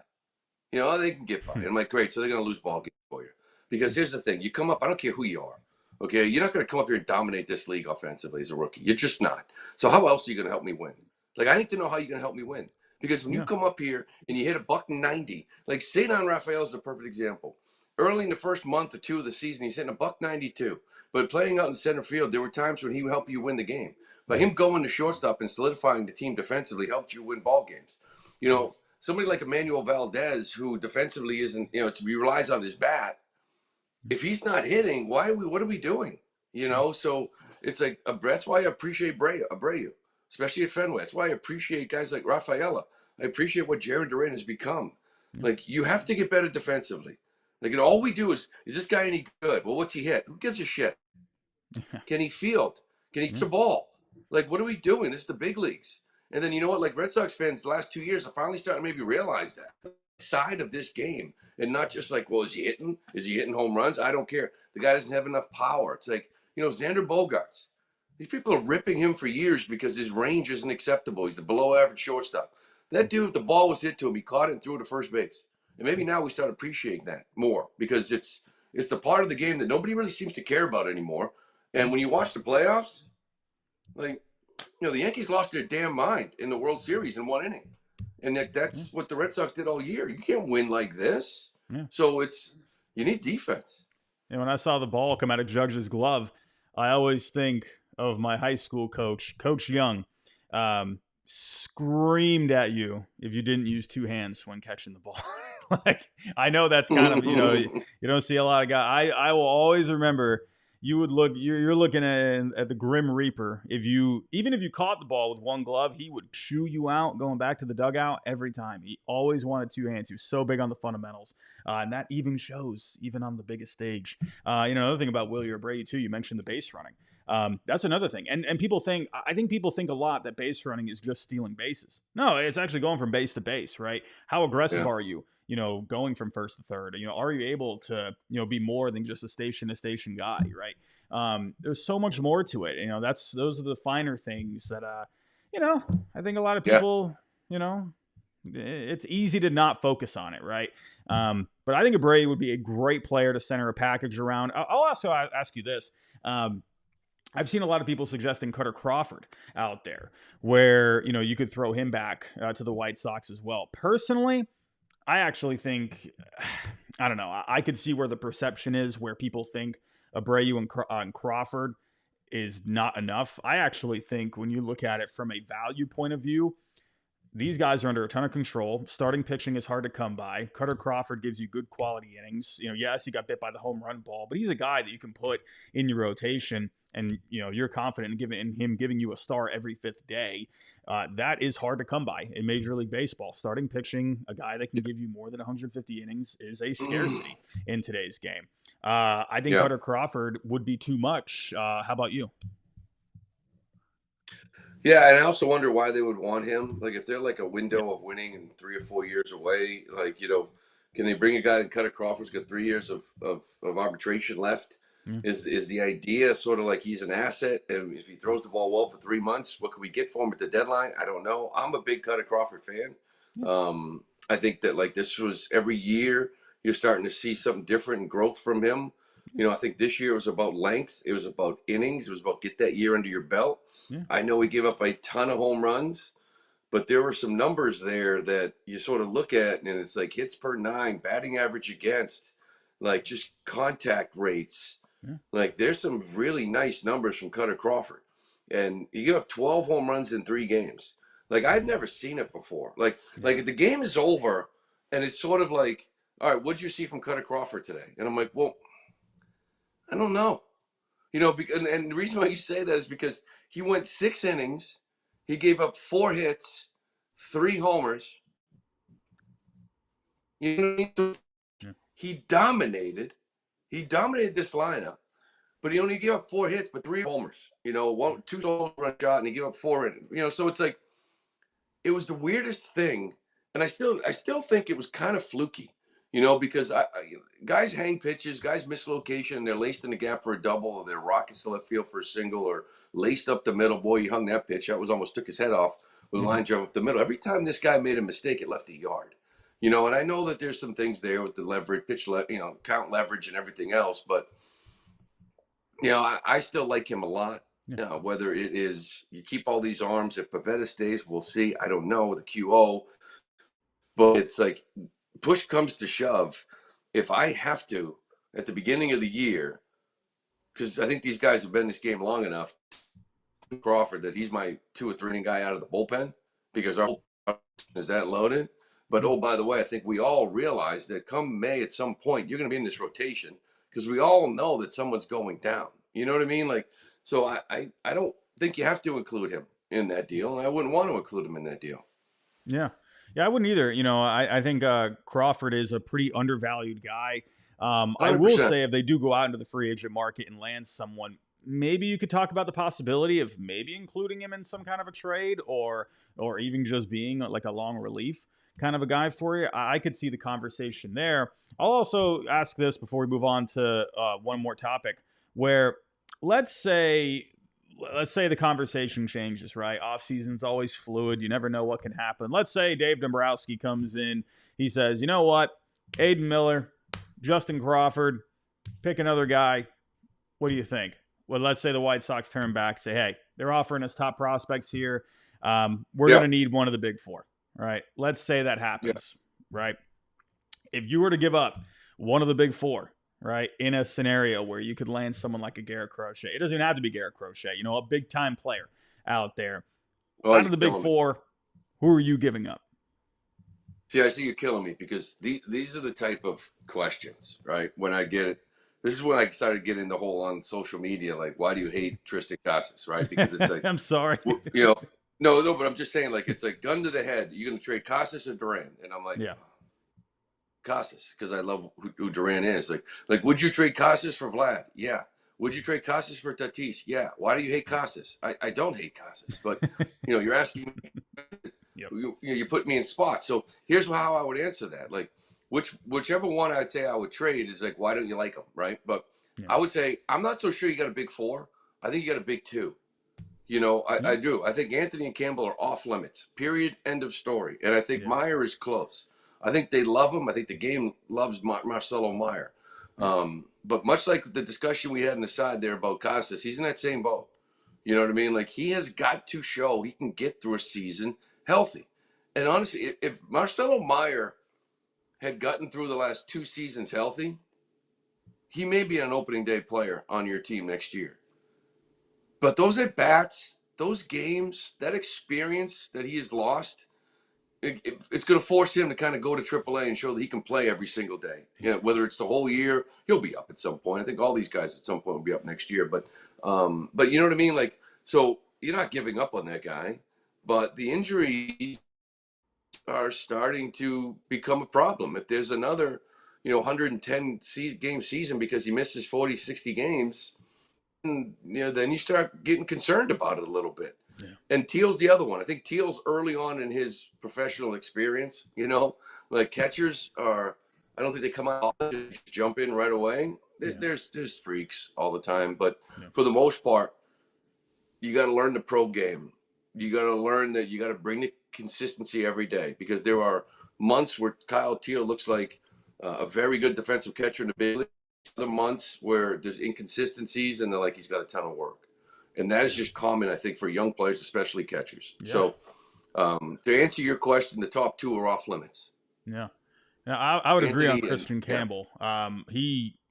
They can get by. And I'm like, great, so they're going to lose ball games for you. Because here's the thing. You come up, I don't care who you are. Okay, you're not going to come up here and dominate this league offensively as a rookie. You're just not. So how else are you going to help me win? Like, I need to know how you're going to help me win. Because when you come up here and you hit $190, like Cedar Rafael is a perfect example. Early in the first month or two of the season, he's hitting $192. But playing out in center field, there were times when he would help you win the game. But him going to shortstop and solidifying the team defensively helped you win ball games. Somebody like Emmanuel Valdez, who defensively isn't, he relies on his bat. If he's not hitting, what are we doing? So it's like, that's why I appreciate Abreu, especially at Fenway. That's why I appreciate guys like Rafaela. I appreciate what Jaron Duran has become. Like, you have to get better defensively. Like, all we do is this guy any good? Well, what's he hit? Who gives a shit? Can he field? Can he catch a ball? Like, what are we doing? This is the big leagues. And then, you know what? Like, Red Sox fans the last 2 years are finally starting to maybe realize that side of this game, and not just like, well, is he hitting? Is he hitting home runs? I don't care. The guy doesn't have enough power. It's like, Xander Bogaerts. These people are ripping him for years because his range isn't acceptable. He's a below-average shortstop. That dude, if the ball was hit to him, he caught it and threw it to first base. And maybe now we start appreciating that more, because it's the part of the game that nobody really seems to care about anymore. And when you watch the playoffs, like, the Yankees lost their damn mind in the World Series in 1 inning. And that's what the Red Sox did all year. You can't win like this. Yeah. So you need defense. And when I saw the ball come out of Judge's glove, I always think of my high school coach, Coach Young. Screamed at you if you didn't use two hands when catching the ball. Like, I know that's kind of, you don't see a lot of guys. I will always remember you're looking at the Grim Reaper. Even if you caught the ball with one glove, he would chew you out going back to the dugout every time. He always wanted two hands. He was so big on the fundamentals. And that even shows even on the biggest stage. Another thing about Wilyer Abreu too, you mentioned the base running. That's another thing. And I think people think a lot that base running is just stealing bases. No, it's actually going from base to base, right? How aggressive are you, going from first to third? Are you able to, be more than just a station to guy, right? There's so much more to it. Those are the finer things that, I think a lot of people, it's easy to not focus on it, right? But I think Abreu would be a great player to center a package around. I'll also ask you this. I've seen a lot of people suggesting Cutter Crawford out there where, you could throw him back to the White Sox as well. Personally, I actually think, I don't know, I could see where the perception is where people think Abreu and Crawford is not enough. I actually think when you look at it from a value point of view, these guys are under a ton of control. Starting pitching is hard to come by. Cutter Crawford gives you good quality innings. Yes, he got bit by the home run ball, but he's a guy that you can put in your rotation and, you're confident in him giving you a star every fifth day. That is hard to come by in Major League Baseball. Starting pitching, a guy that can give you more than 150 innings is a scarcity in today's game. I think Cutter Crawford would be too much. How about you? Yeah, and I also wonder why they would want him. Like, if they're like a window of winning and 3 or 4 years away, like, can they bring a guy and Cutter Crawford's got 3 years of arbitration left? Is the idea sort of like he's an asset, and if he throws the ball well for 3 months, what can we get for him at the deadline? I don't know. I'm a big Cutter Crawford fan. I think that, like, this was every year you're starting to see something different and growth from him. I think this year was about length. It was about innings. It was about get that year under your belt. I know he gave up a ton of home runs, but there were some numbers there that you sort of look at, and it's like hits per 9, batting average against, like just contact rates. Yeah. Like there's some really nice numbers from Cutter Crawford. And you give up 12 home runs in 3 games. Like I'd never seen it before. Like the game is over, and it's sort of like, all right, what'd you see from Cutter Crawford today? And I'm like, well, I don't know. You know, and the reason why you say that is because he went 6 innings. He gave up 4 hits, 3 homers. You know what I mean? Yeah. He dominated. He dominated this lineup, but he only gave up 4 hits, but 3 homers. You know, 2 home run shot, and he gave up 4. You know, so it's like it was the weirdest thing, and I still think it was kind of fluky. You know, because guys hang pitches, guys miss location, and they're laced in the gap for a double, or they're rockets to left field for a single, or laced up the middle. Boy, he hung that pitch. That was almost took his head off with a line drive up the middle. Every time this guy made a mistake, it left a yard. You know, and I know that there's some things there with the leverage, count leverage and everything else, but, you know, I still like him a lot. Yeah. Whether it is you keep all these arms, if Pavetta stays, we'll see. I don't know with the QO, but it's like, push comes to shove, if I have to at the beginning of the year, because I think these guys have been in this game long enough, Crawford, that he's my 2 or 3 inning guy out of the bullpen because our bullpen is that loaded. But oh, by the way, I think we all realize that come May at some point you're going to be in this rotation because we all know that someone's going down. You know what I mean? Like, so I don't think you have to include him in that deal. I wouldn't want to include him in that deal. Yeah. Yeah, I wouldn't either. You know, I think Crawford is a pretty undervalued guy. I will 100%. say if they do go out into the free agent market and land someone, maybe you could talk about the possibility of maybe including him in some kind of a trade or even just being like a long relief kind of a guy for you. I could see the conversation there. I'll also ask this before we move on to one more topic where let's say the conversation changes, right? Offseason's always fluid. You never know what can happen. Let's say Dave Dombrowski comes in. He says, you know what? Aiden Miller, Justin Crawford, pick another guy. What do you think? Well, let's say the White Sox turn back and say, hey, they're offering us top prospects here. We're going to need one of the big 4, right? Let's say that happens, right? If you were to give up one of the big 4, right, in a scenario where you could land someone like a Garrett Crochet. It doesn't even have to be Garrett Crochet, you know, a big-time player out there. Out of the big 4, who are you giving up? See, I see you're killing me because these are the type of questions, right? When I get it, this is when I started getting the whole on social media, like, why do you hate Tristan Casas, right? Because it's like, I'm sorry. You know, no, but I'm just saying, like, it's like gun to the head. You're going to trade Casas or Duran? And I'm like, yeah. Casas, because I love who Duran is. Like, would you trade Casas for Vlad? Yeah. Would you trade Casas for Tatis? Yeah. Why do you hate Casas? I don't hate Casas, but you know, you're asking me, you put me in spots. So here's how I would answer that. Like, whichever one I'd say I would trade is like, why don't you like him, right? But I would say I'm not so sure you got a big 4. I think you got a big 2. You know, I do. I think Anthony and Campbell are off limits. Period. End of story. And I think Meyer is close. I think they love him. I think the game loves Marcelo Meyer. But much like the discussion we had on the side there about Casas, he's in that same boat. You know what I mean? Like, he has got to show he can get through a season healthy. And honestly, if Marcelo Meyer had gotten through the last 2 seasons healthy, he may be an opening day player on your team next year. But those at-bats, those games, that experience that he has lost, it's going to force him to kind of go to AAA and show that he can play every single day. Yeah, whether it's the whole year, he'll be up at some point. I think all these guys at some point will be up next year. But you know what I mean? Like, so you're not giving up on that guy, but the injuries are starting to become a problem. If there's another, 110 game season because he misses 40, 60 games, and, then you start getting concerned about it a little bit. Yeah. And Teal's the other one. I think Teal's early on in his professional experience, like catchers are, I don't think they come out and jump in right away. Yeah. There's freaks all the time, but for the most part, you got to learn the pro game. You got to learn that you got to bring the consistency every day, because there are months where Kyle Teal looks like a very good defensive catcher in the big league. Other months where there's inconsistencies and they're like, he's got a ton of work. And that is just common, I think, for young players, especially catchers. Yeah. So To answer your question, the top two are off limits. Yeah. Now, I would agree on Anthony Christian Campbell.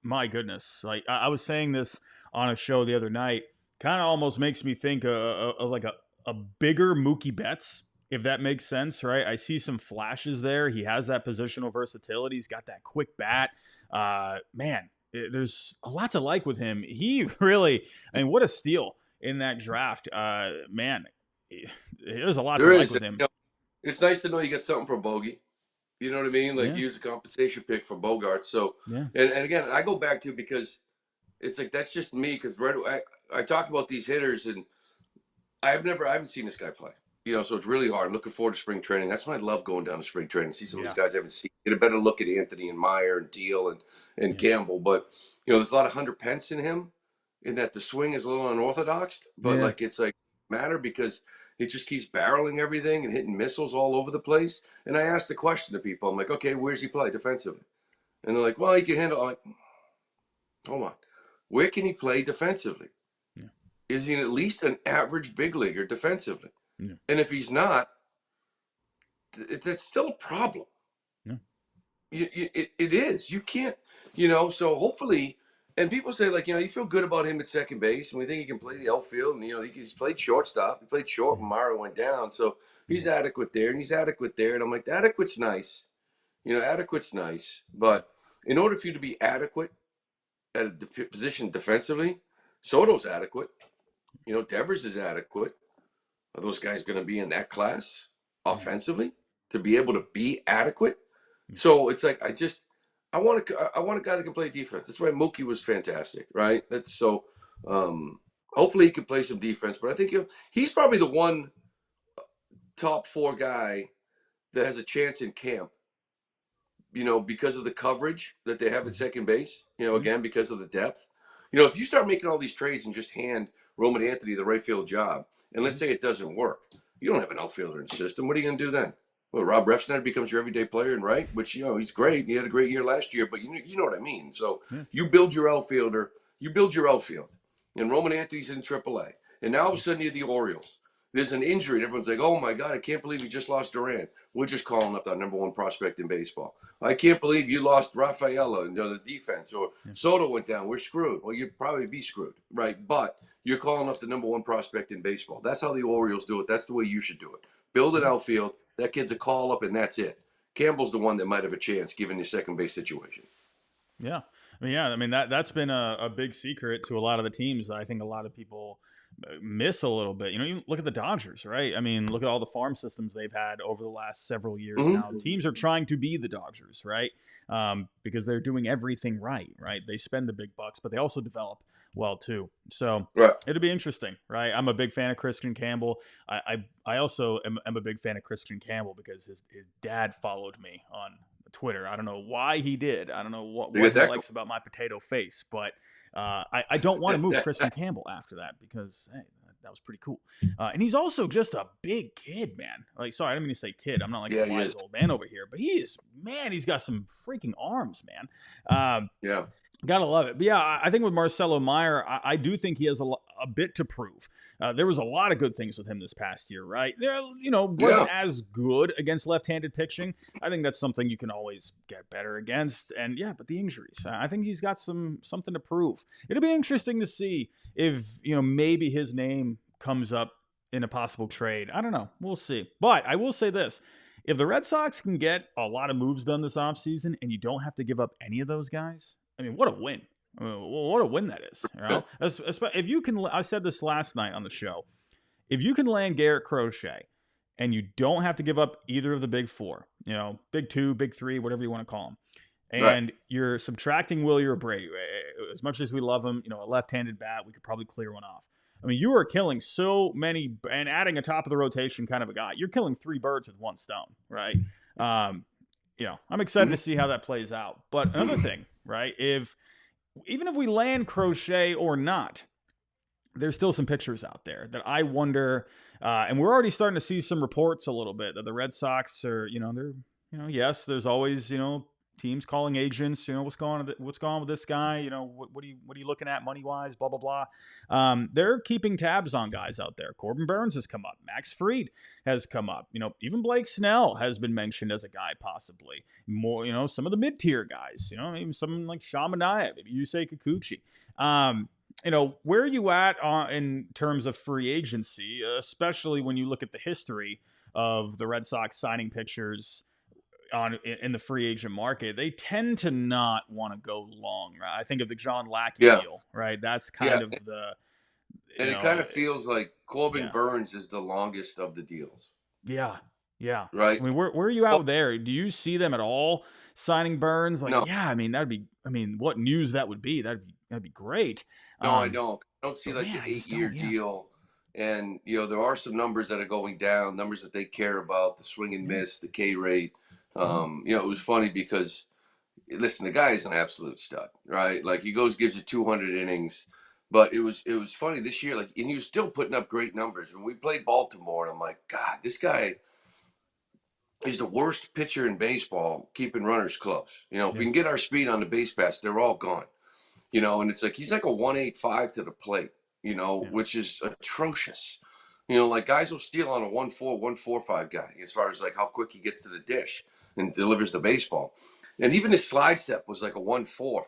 My goodness, like I was saying this on a show the other night, kind of almost makes me think of like a bigger Mookie Betts, if that makes sense, right? I see some flashes there. He has that positional versatility. He's got that quick bat. There's a lot to like with him. He really, I mean, what a steal in that draft. There's a lot to there like is. with him. You know, it's nice to know you get something for Bogey. You know what I mean? Like Yeah. use a compensation pick for Bogarts. So, Yeah. and again, I go back to because it's like that's just me because I talk about these hitters and I haven't seen this guy play. You know, so it's really hard. I'm looking forward to spring training. That's why I love going down to spring training. See some of these guys I haven't seen. Get a better look at Anthony and Meyer and Deal and Gamble. But you know, there's a lot of Hunter Pence in him, in that the swing is a little unorthodox. But like it's like matter because it just keeps barreling everything and hitting missiles all over the place. And I ask the question to people. I'm like, okay, where's he play defensively? And they're like, well, he can handle. I'm like, hold on, where can he play defensively? Is he at least an average big leaguer defensively? Yeah. And if he's not, that's still a problem. Yeah. It is. You can't, you know, so hopefully, and people say, like, you know, you feel good about him at second base, and we think he can play the outfield, and, you know, he's played shortstop. He played short when Mara went down, so he's adequate there, and he's adequate there. And I'm like, adequate's nice. You know, adequate's nice. But in order for you to be adequate at a position defensively, Soto's adequate. You know, Devers is adequate. Are those guys going to be in that class offensively to be able to be adequate? So it's like I want a guy that can play defense. That's why Mookie was fantastic, right? That's so. Hopefully he can play some defense, but I think he's probably the one top 4 guy that has a chance in camp. You know, because of the coverage that they have at second base. You know, again because of the depth. You know, if you start making all these trades and just hand Roman Anthony the right field job, and let's say it doesn't work, you don't have an outfielder in the system. What are you going to do then? Well, Rob Refsnyder becomes your everyday player, and right, which, you know, he's great. He had a great year last year, but you know what I mean. So you build your outfielder, and Roman Anthony's in AAA, and now all of a sudden you're the Orioles. There's an injury, and everyone's like, oh my God, I can't believe you just lost Durant. We're just calling up our number 1 prospect in baseball. I can't believe you lost Rafaela and the defense, or Soto went down. We're screwed. Well, you'd probably be screwed, right? But you're calling up the number 1 prospect in baseball. That's how the Orioles do it. That's the way you should do it. Build an outfield. That kid's a call up, and that's it. Campbell's the one that might have a chance given your second base situation. Yeah. I mean, that's been a big secret to a lot of the teams. I think a lot of people miss a little bit. You know, you look at the Dodgers, right? I mean, look at all the farm systems they've had over the last several years now. Teams are trying to be the Dodgers, right? Because they're doing everything right? They spend the big bucks, but they also develop well too. So it'll be interesting, right? I'm a big fan of Christian Campbell. I also am a big fan of Christian Campbell because his dad followed me on Twitter. I don't know why he did. I don't know what he likes about my potato face, but I don't want to move Christian Campbell after that because hey, that was pretty cool. And he's also just a big kid, man. Like, sorry, I didn't mean to say kid. I'm not like a wise old man over here, but he's got some freaking arms, man. Gotta love it. But yeah, I think with Marcelo Meyer, I do think he has a bit to prove. There was a lot of good things with him this past year, right? There, wasn't as good against left-handed pitching. I think that's something you can always get better against. And yeah, but the injuries, I think he's got something to prove. It'll be interesting to see if, maybe his name comes up in a possible trade. I don't know. We'll see. But I will say this. If the Red Sox can get a lot of moves done this offseason and you don't have to give up any of those guys, I mean, what a win. What a win that is. If you can, I said this last night on the show, if you can land Garrett Crochet and you don't have to give up either of the big 4, big 2, big 3, whatever you want to call them, and you're subtracting Wilyer Abreu, as much as we love him, a left-handed bat, we could probably clear one off. I mean, you are killing so many, and adding a top of the rotation kind of a guy. You're killing 3 birds with 1 stone, right? I'm excited to see how that plays out. But another thing, right? Even if we land Crochet or not, there's still some pictures out there that I wonder, and we're already starting to see some reports a little bit that the Red Sox are, yes, there's always, teams calling agents, what's going on with this guy? What are you looking at money wise? Blah blah blah. They're keeping tabs on guys out there. Corbin Burns has come up. Max Fried has come up. Even Blake Snell has been mentioned as a guy possibly. More, some of the mid tier guys. Even someone like Shamanaya, maybe Yusei Kikuchi. Where are you at in terms of free agency, especially when you look at the history of the Red Sox signing pitchers in the free agent market? They tend to not want to go long, right? I think of the John Lackey deal, right? That's kind of the... And it kind of feels like Corbin Burns is the longest of the deals. Yeah. Right? I mean, where are you out there? Do you see them at all signing Burns? No. What news that would be? That'd be great. No, I don't. I don't see the 8-year deal. And, there are some numbers that are going down, numbers that they care about, the swing and miss, the K rate. It was funny because, listen, the guy is an absolute stud, right? Like, he gives you 200 innings. But it was funny this year, and he was still putting up great numbers. When we played Baltimore, and I'm like, God, this guy is the worst pitcher in baseball keeping runners close. If we can get our speed on the base pass, they're all gone. And it's like he's like a 1.85 to the plate, which is atrocious. Guys will steal on a 1.4, 1.45 guy as far as how quick he gets to the dish and delivers the baseball. And even his slide step was like a 1.45.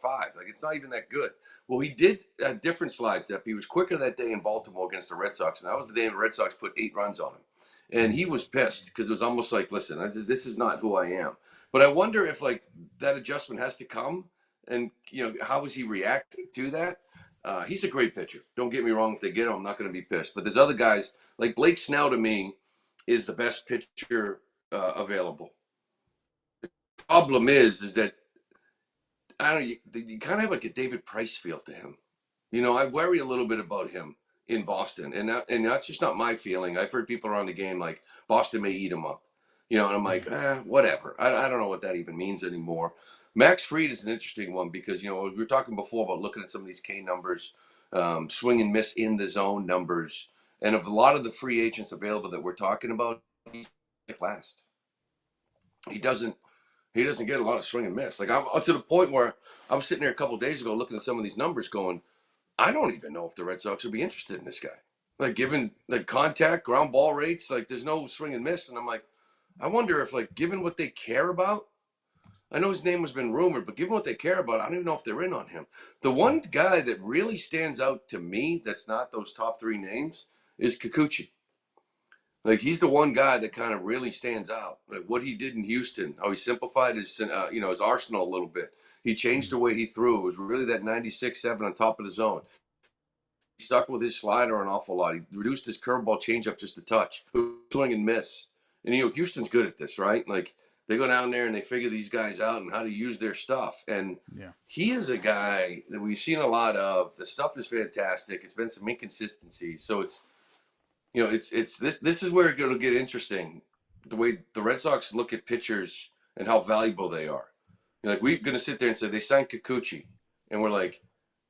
It's not even that good. Well, he did a different slide step. He was quicker that day in Baltimore against the Red Sox, and that was the day the Red Sox put 8 runs on him. And he was pissed because it was almost like, listen, this is not who I am. But I wonder if that adjustment has to come, and how is he reacting to that? He's a great pitcher. Don't get me wrong. If they get him, I'm not going to be pissed. But there's other guys like Blake Snell. To me, is the best pitcher available. The problem is that you kind of have like a David Price feel to him. I worry a little bit about him in Boston, and that's just not my feeling. I've heard people around the game like Boston may eat him up, and I'm like, whatever. I don't know what that even means anymore. Max Fried is an interesting one because we were talking before about looking at some of these K numbers, swing and miss in the zone numbers, and of a lot of the free agents available that we're talking about, he's last. He doesn't get a lot of swing and miss. I'm to the point where I was sitting there a couple of days ago looking at some of these numbers going, I don't even know if the Red Sox would be interested in this guy. Given contact, ground ball rates, there's no swing and miss. And I'm like, I wonder if given what they care about, I know his name has been rumored, but given what they care about, I don't even know if they're in on him. The one guy that really stands out to me that's not those top 3 names is Kikuchi. He's the one guy that kind of really stands out. What he did in Houston, how he simplified his arsenal a little bit. He changed the way he threw. It was really that 96-7 on top of the zone. He stuck with his slider an awful lot. He reduced his curveball changeup just a touch. Swing and miss. And, Houston's good at this, right? They go down there and they figure these guys out and how to use their stuff. And he is a guy that we've seen a lot of. The stuff is fantastic. It's been some inconsistency. So it's this is where it'll get interesting. The way the Red Sox look at pitchers and how valuable they are. We're going to sit there and say they signed Kikuchi. And we're like,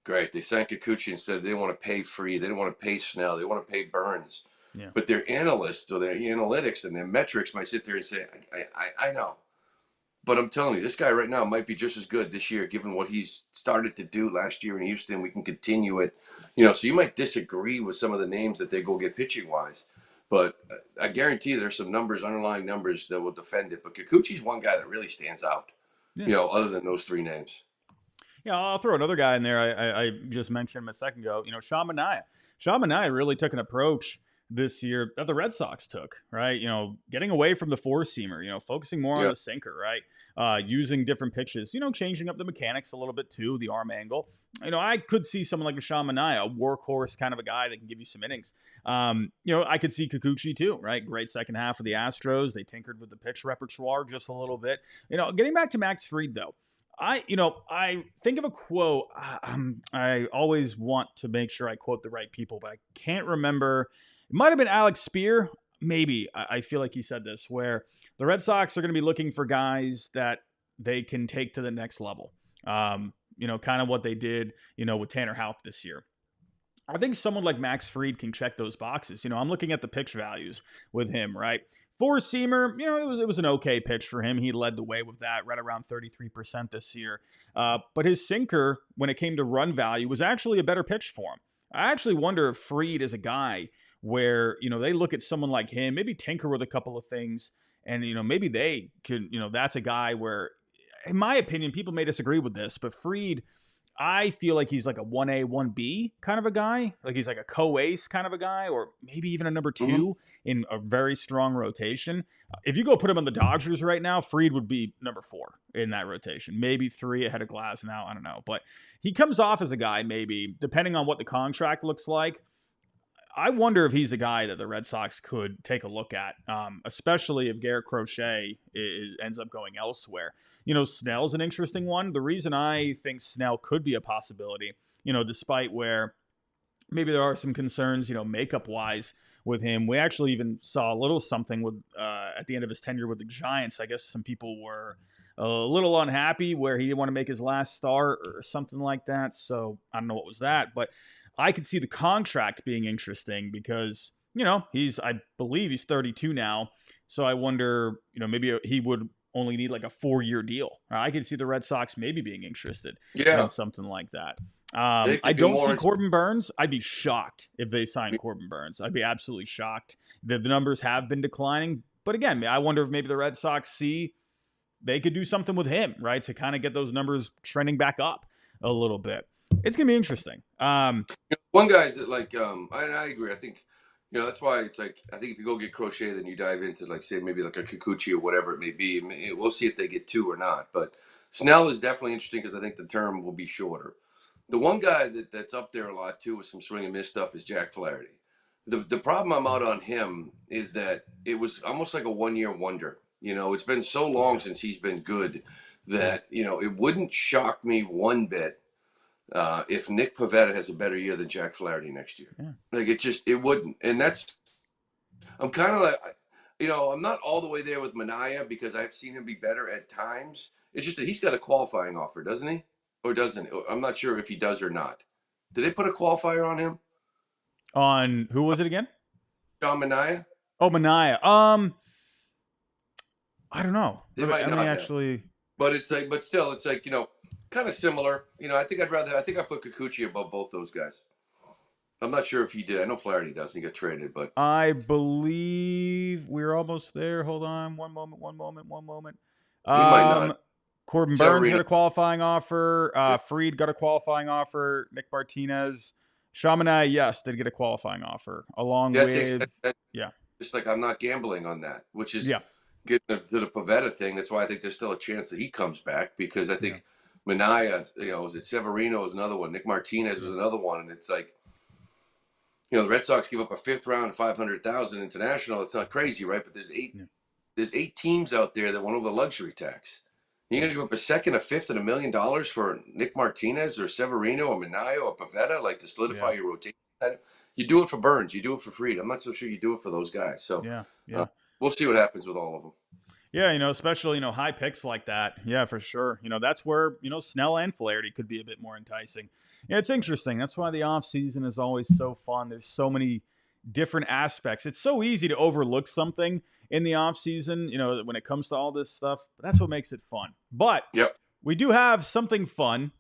great, they signed Kikuchi instead. They didn't want to pay Fried. They didn't want to pay Snell. They want to pay Burns. Yeah. But their analysts or their analytics and their metrics might sit there and say, I know. But I'm telling you, this guy right now might be just as good this year, given what he's started to do last year in Houston. We can continue it. So you might disagree with some of the names that they go get pitching-wise. But I guarantee there's some underlying numbers that will defend it. But Kikuchi's one guy that really stands out, other than those 3 names. Yeah, I'll throw another guy in there. I just mentioned him a second ago. Shamanaya. Shamanaya really took an approach this year that the Red Sox took, right? Getting away from the 4-seamer, focusing more on the sinker, right? Using different pitches, changing up the mechanics a little bit too, the arm angle. I could see someone like a Shamanaya, a workhorse kind of a guy that can give you some innings. I could see Kikuchi too, right? Great second half of the Astros. They tinkered with the pitch repertoire just a little bit. Getting back to Max Fried though, I think of a quote. I always want to make sure I quote the right people, but I can't remember. It might have been Alex Spear. Maybe. I feel like he said this, where the Red Sox are going to be looking for guys that they can take to the next level. Kind of what they did, with Tanner Houck this year. I think someone like Max Fried can check those boxes. I'm looking at the pitch values with him, right? Four-seamer, it was an okay pitch for him. He led the way with that, right around 33% this year. But his sinker, when it came to run value, was actually a better pitch for him. I actually wonder if Fried is a guy where, they look at someone like him, maybe tinker with a couple of things, and, maybe they could, that's a guy where, in my opinion, people may disagree with this, but Fried, I feel like he's like a 1A, 1B kind of a guy. Like he's like a co-ace kind of a guy, or maybe even a number two in a very strong rotation. If you go put him on the Dodgers right now, Fried would be number 4 in that rotation. Maybe 3 ahead of Glass now. I don't know. But he comes off as a guy, maybe, depending on what the contract looks like. I wonder if he's a guy that the Red Sox could take a look at, especially if Garrett Crochet ends up going elsewhere. Snell's an interesting one. The reason I think Snell could be a possibility, despite where maybe there are some concerns, makeup-wise with him. We actually even saw a little something with at the end of his tenure with the Giants. I guess some people were a little unhappy where he didn't want to make his last start or something like that. So I don't know what was that, but I could see the contract being interesting because, I believe he's 32 now. So I wonder, maybe he would only need like a 4-year deal. I could see the Red Sox maybe being interested in something like that. I don't see Corbin Burns. I'd be shocked if they signed Corbin Burns. I'd be absolutely shocked. The numbers have been declining. But again, I wonder if maybe the Red Sox see they could do something with him, right, to kind of get those numbers trending back up a little bit. It's going to be interesting. One guy's that I agree. I think, that's why it's like, I think if you go get Crochet, then you dive into say maybe like a Kikuchi or whatever it may be. We'll see if they get 2 or not. But Snell is definitely interesting because I think the term will be shorter. The one guy that's up there a lot too with some swing and miss stuff is Jack Flaherty. The problem I'm out on him is that it was almost like a 1-year wonder. It's been so long since he's been good that, it wouldn't shock me one bit if Nick Pivetta has a better year than Jack Flaherty next year. It wouldn't. And I'm kind of like, I'm not all the way there with Manaea because I've seen him be better at times. It's just that he's got a qualifying offer, doesn't he? Or doesn't he? I'm not sure if he does or not. Did they put a qualifier on him? On who was it again? Sean Manaea? Oh, Manaea. I don't know. They might not actually. But it's like, still, it's like, kind of similar. I think I put Kikuchi above both those guys. I'm not sure if he did. I know Flaherty does. He got traded, but I believe we're almost there. Hold on. One moment. He might not. Corbin Burns got a qualifying offer. Fried got a qualifying offer. Nick Martinez. Shamanai, yes, did get a qualifying offer. Along with... Just like I'm not gambling on that, which is getting to the Pivetta thing. That's why I think there's still a chance that he comes back because I think Manaea, was it Severino was another one. Nick Martinez was another one. And it's like, the Red Sox give up a 5th round, 500,000 international. It's not crazy, right? But there's 8 teams out there that want over the luxury tax. You're going to give up a 2nd, a 5th, and $1 million for Nick Martinez or Severino or Manaea or Pivetta, to solidify your rotation. You do it for Burns. You do it for Fried. I'm not so sure you do it for those guys. So we'll see what happens with all of them. Yeah, especially, high picks like that. Yeah, for sure. That's where, Snell and Flaherty could be a bit more enticing. Yeah, it's interesting. That's why the offseason is always so fun. There's so many different aspects. It's so easy to overlook something in the offseason, when it comes to all this stuff. But that's what makes it fun. But we do have something fun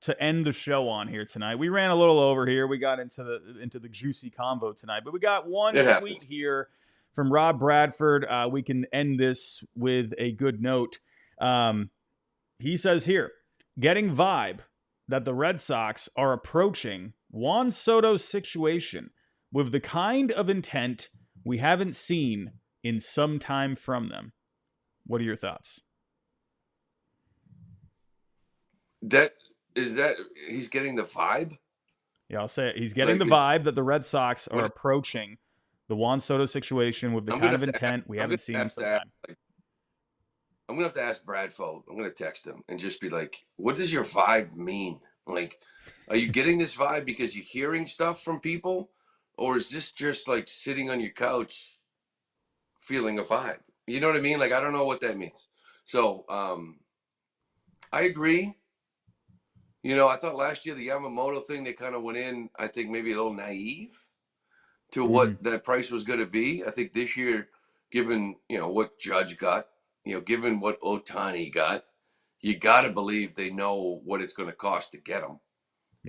to end the show on here tonight. We ran a little over here. We got into the juicy convo tonight. But we got one tweet here from Rob Bradford. We can end this with a good note. He says here, getting vibe that the Red Sox are approaching Juan Soto's situation with the kind of intent we haven't seen in some time from them. What are your thoughts? Is that he's getting the vibe? Yeah, I'll say it. He's getting the vibe that the Red Sox are approaching the Juan Soto situation with the kind of intent we haven't seen in some time. I'm going to have to ask Bradford. I'm going to text him and just be like, what does your vibe mean? Are you getting this vibe because you're hearing stuff from people? Or is this just sitting on your couch feeling a vibe? You know what I mean? I don't know what that means. So I agree. I thought last year the Yamamoto thing, they kind of went in, I think maybe a little naive to what that price was going to be. I think this year given, what Judge got, given what Ohtani got, you got to believe they know what it's going to cost to get him.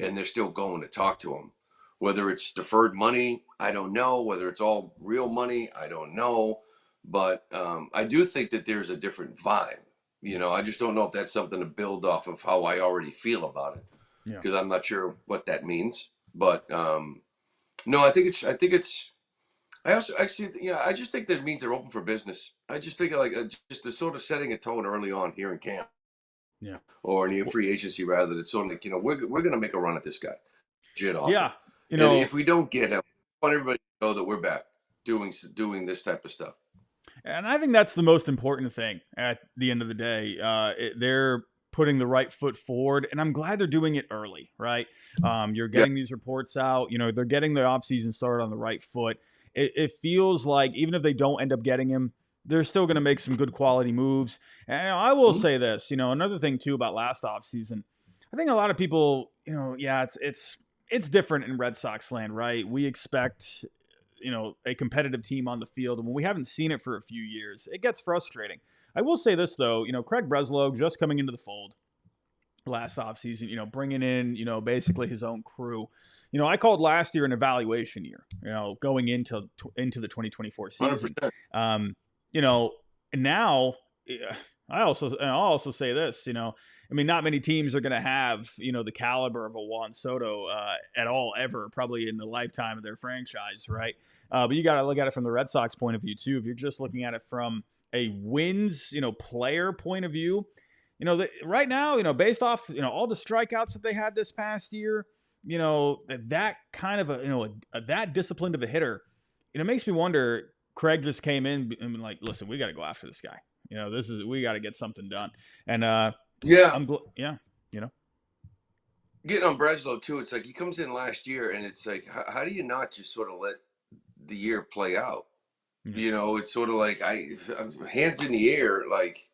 And they're still going to talk to him. Whether it's deferred money, I don't know. Whether it's all real money, I don't know. But I do think that there's a different vibe. I just don't know if that's something to build off of how I already feel about it, because I'm not sure what that means. But no, I think it's. I also actually, I just think that it means they're open for business. I just think like just the sort of setting a tone early on here in camp, or in the free agency rather. It's sort of like, we're going to make a run at this guy. Legit offer. Yeah, and if we don't get him, I want everybody to know that we're back doing this type of stuff. And I think that's the most important thing at the end of the day. They're putting the right foot forward, and I'm glad they're doing it early, right? You're getting these reports out. They're getting the offseason started on the right foot. It feels like even if they don't end up getting him, they're still going to make some good quality moves. And I will say this, another thing too about last offseason, I think a lot of people, it's different in Red Sox land, right? We expect, a competitive team on the field, and when we haven't seen it for a few years, it gets frustrating. I will say this though, Craig Breslow just coming into the fold last offseason, bringing in, basically his own crew. I called last year an evaluation year, going into the 2024 season. 100%. Now I'll also say this, not many teams are going to have, the caliber of a Juan Soto at all, ever, probably in the lifetime of their franchise, right? But you got to look at it from the Red Sox point of view too. If you're just looking at it from a wins, player point of view, right now, based off, all the strikeouts that they had this past year, that kind of that disciplined of a hitter, it makes me wonder. Craig just came in and been like, listen, we got to go after this guy. We got to get something done. And getting on Breslow too. It's like he comes in last year, and it's like, how do you not just sort of let the year play out? It's sort of like hands in the air, like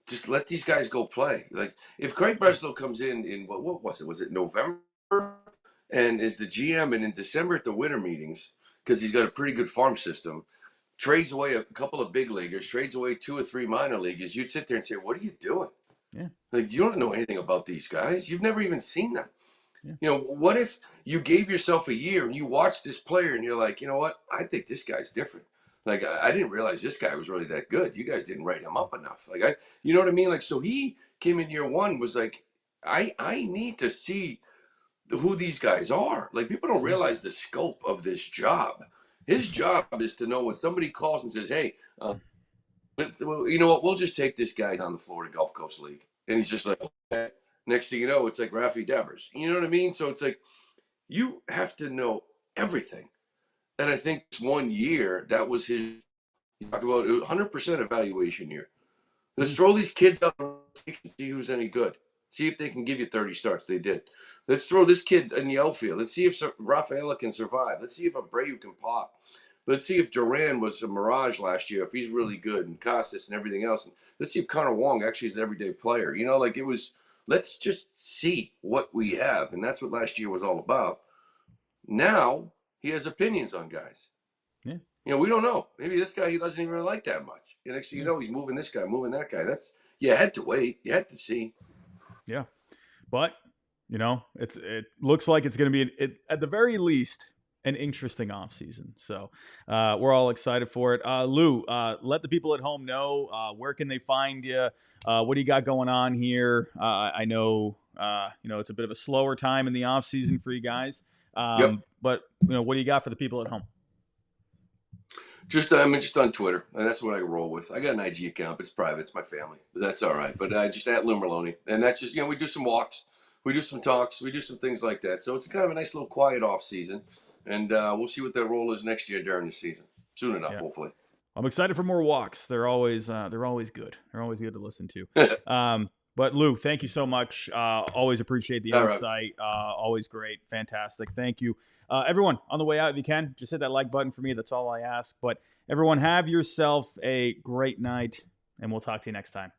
just let these guys go play. Like if Craig Breslow comes in what was it? Was it November? And is the GM, and in December at the winter meetings, because he's got a pretty good farm system, trades away a couple of big leaguers, trades away 2 or 3 minor leaguers, you'd sit there and say, what are you doing? Yeah. Like, you don't know anything about these guys. You've never even seen them. Yeah. What if you gave yourself a year and you watch this player and you're like, you know what? I think this guy's different. Like, I didn't realize this guy was really that good. You guys didn't write him up enough. Like, you know what I mean? Like, so he came in year one, was like, I need to see who these guys are. Like, people don't realize the scope of this job. His job is to know when somebody calls and says, hey, you know what? We'll just take this guy down the Florida Gulf Coast League. And he's just like, okay. Next thing you know, it's like Rafael Devers. You know what I mean? So it's like, you have to know everything. And I think this 1 year, that was his, he talked about 100% evaluation year. Let's throw these kids out and see who's any good. See if they can give you 30 starts. They did. Let's throw this kid in the outfield. Let's see if Rafael can survive. Let's see if Abreu can pop. Let's see if Duran was a mirage last year, if he's really good, and Casas and everything else. And let's see if Connor Wong actually is an everyday player. Like it was, let's just see what we have. And that's what last year was all about. Now he has opinions on guys. Yeah. We don't know. Maybe this guy he doesn't even really like that much. Next thing you know, he's moving this guy, moving that guy. You had to wait. You had to see. Yeah. But, it looks like it's going to be, at the very least, an interesting offseason. So we're all excited for it. Lou, let the people at home know, where can they find you? What do you got going on here? I know, it's a bit of a slower time in the offseason for you guys. But, what do you got for the people at home? I'm just on Twitter, and that's what I roll with. I got an IG account, but it's private. It's my family, but that's all right. But just at Lou Merloni, and that's just, we do some walks, we do some talks, we do some things like that. So it's kind of a nice little quiet off season, and we'll see what that role is next year during the season. Soon enough, hopefully. I'm excited for more walks. They're always good. They're always good to listen to. But Lou, thank you so much. Always appreciate the insight. Always great. Fantastic. Thank you. Everyone, on the way out, if you can, just hit that like button for me. That's all I ask. But everyone, have yourself a great night, and we'll talk to you next time.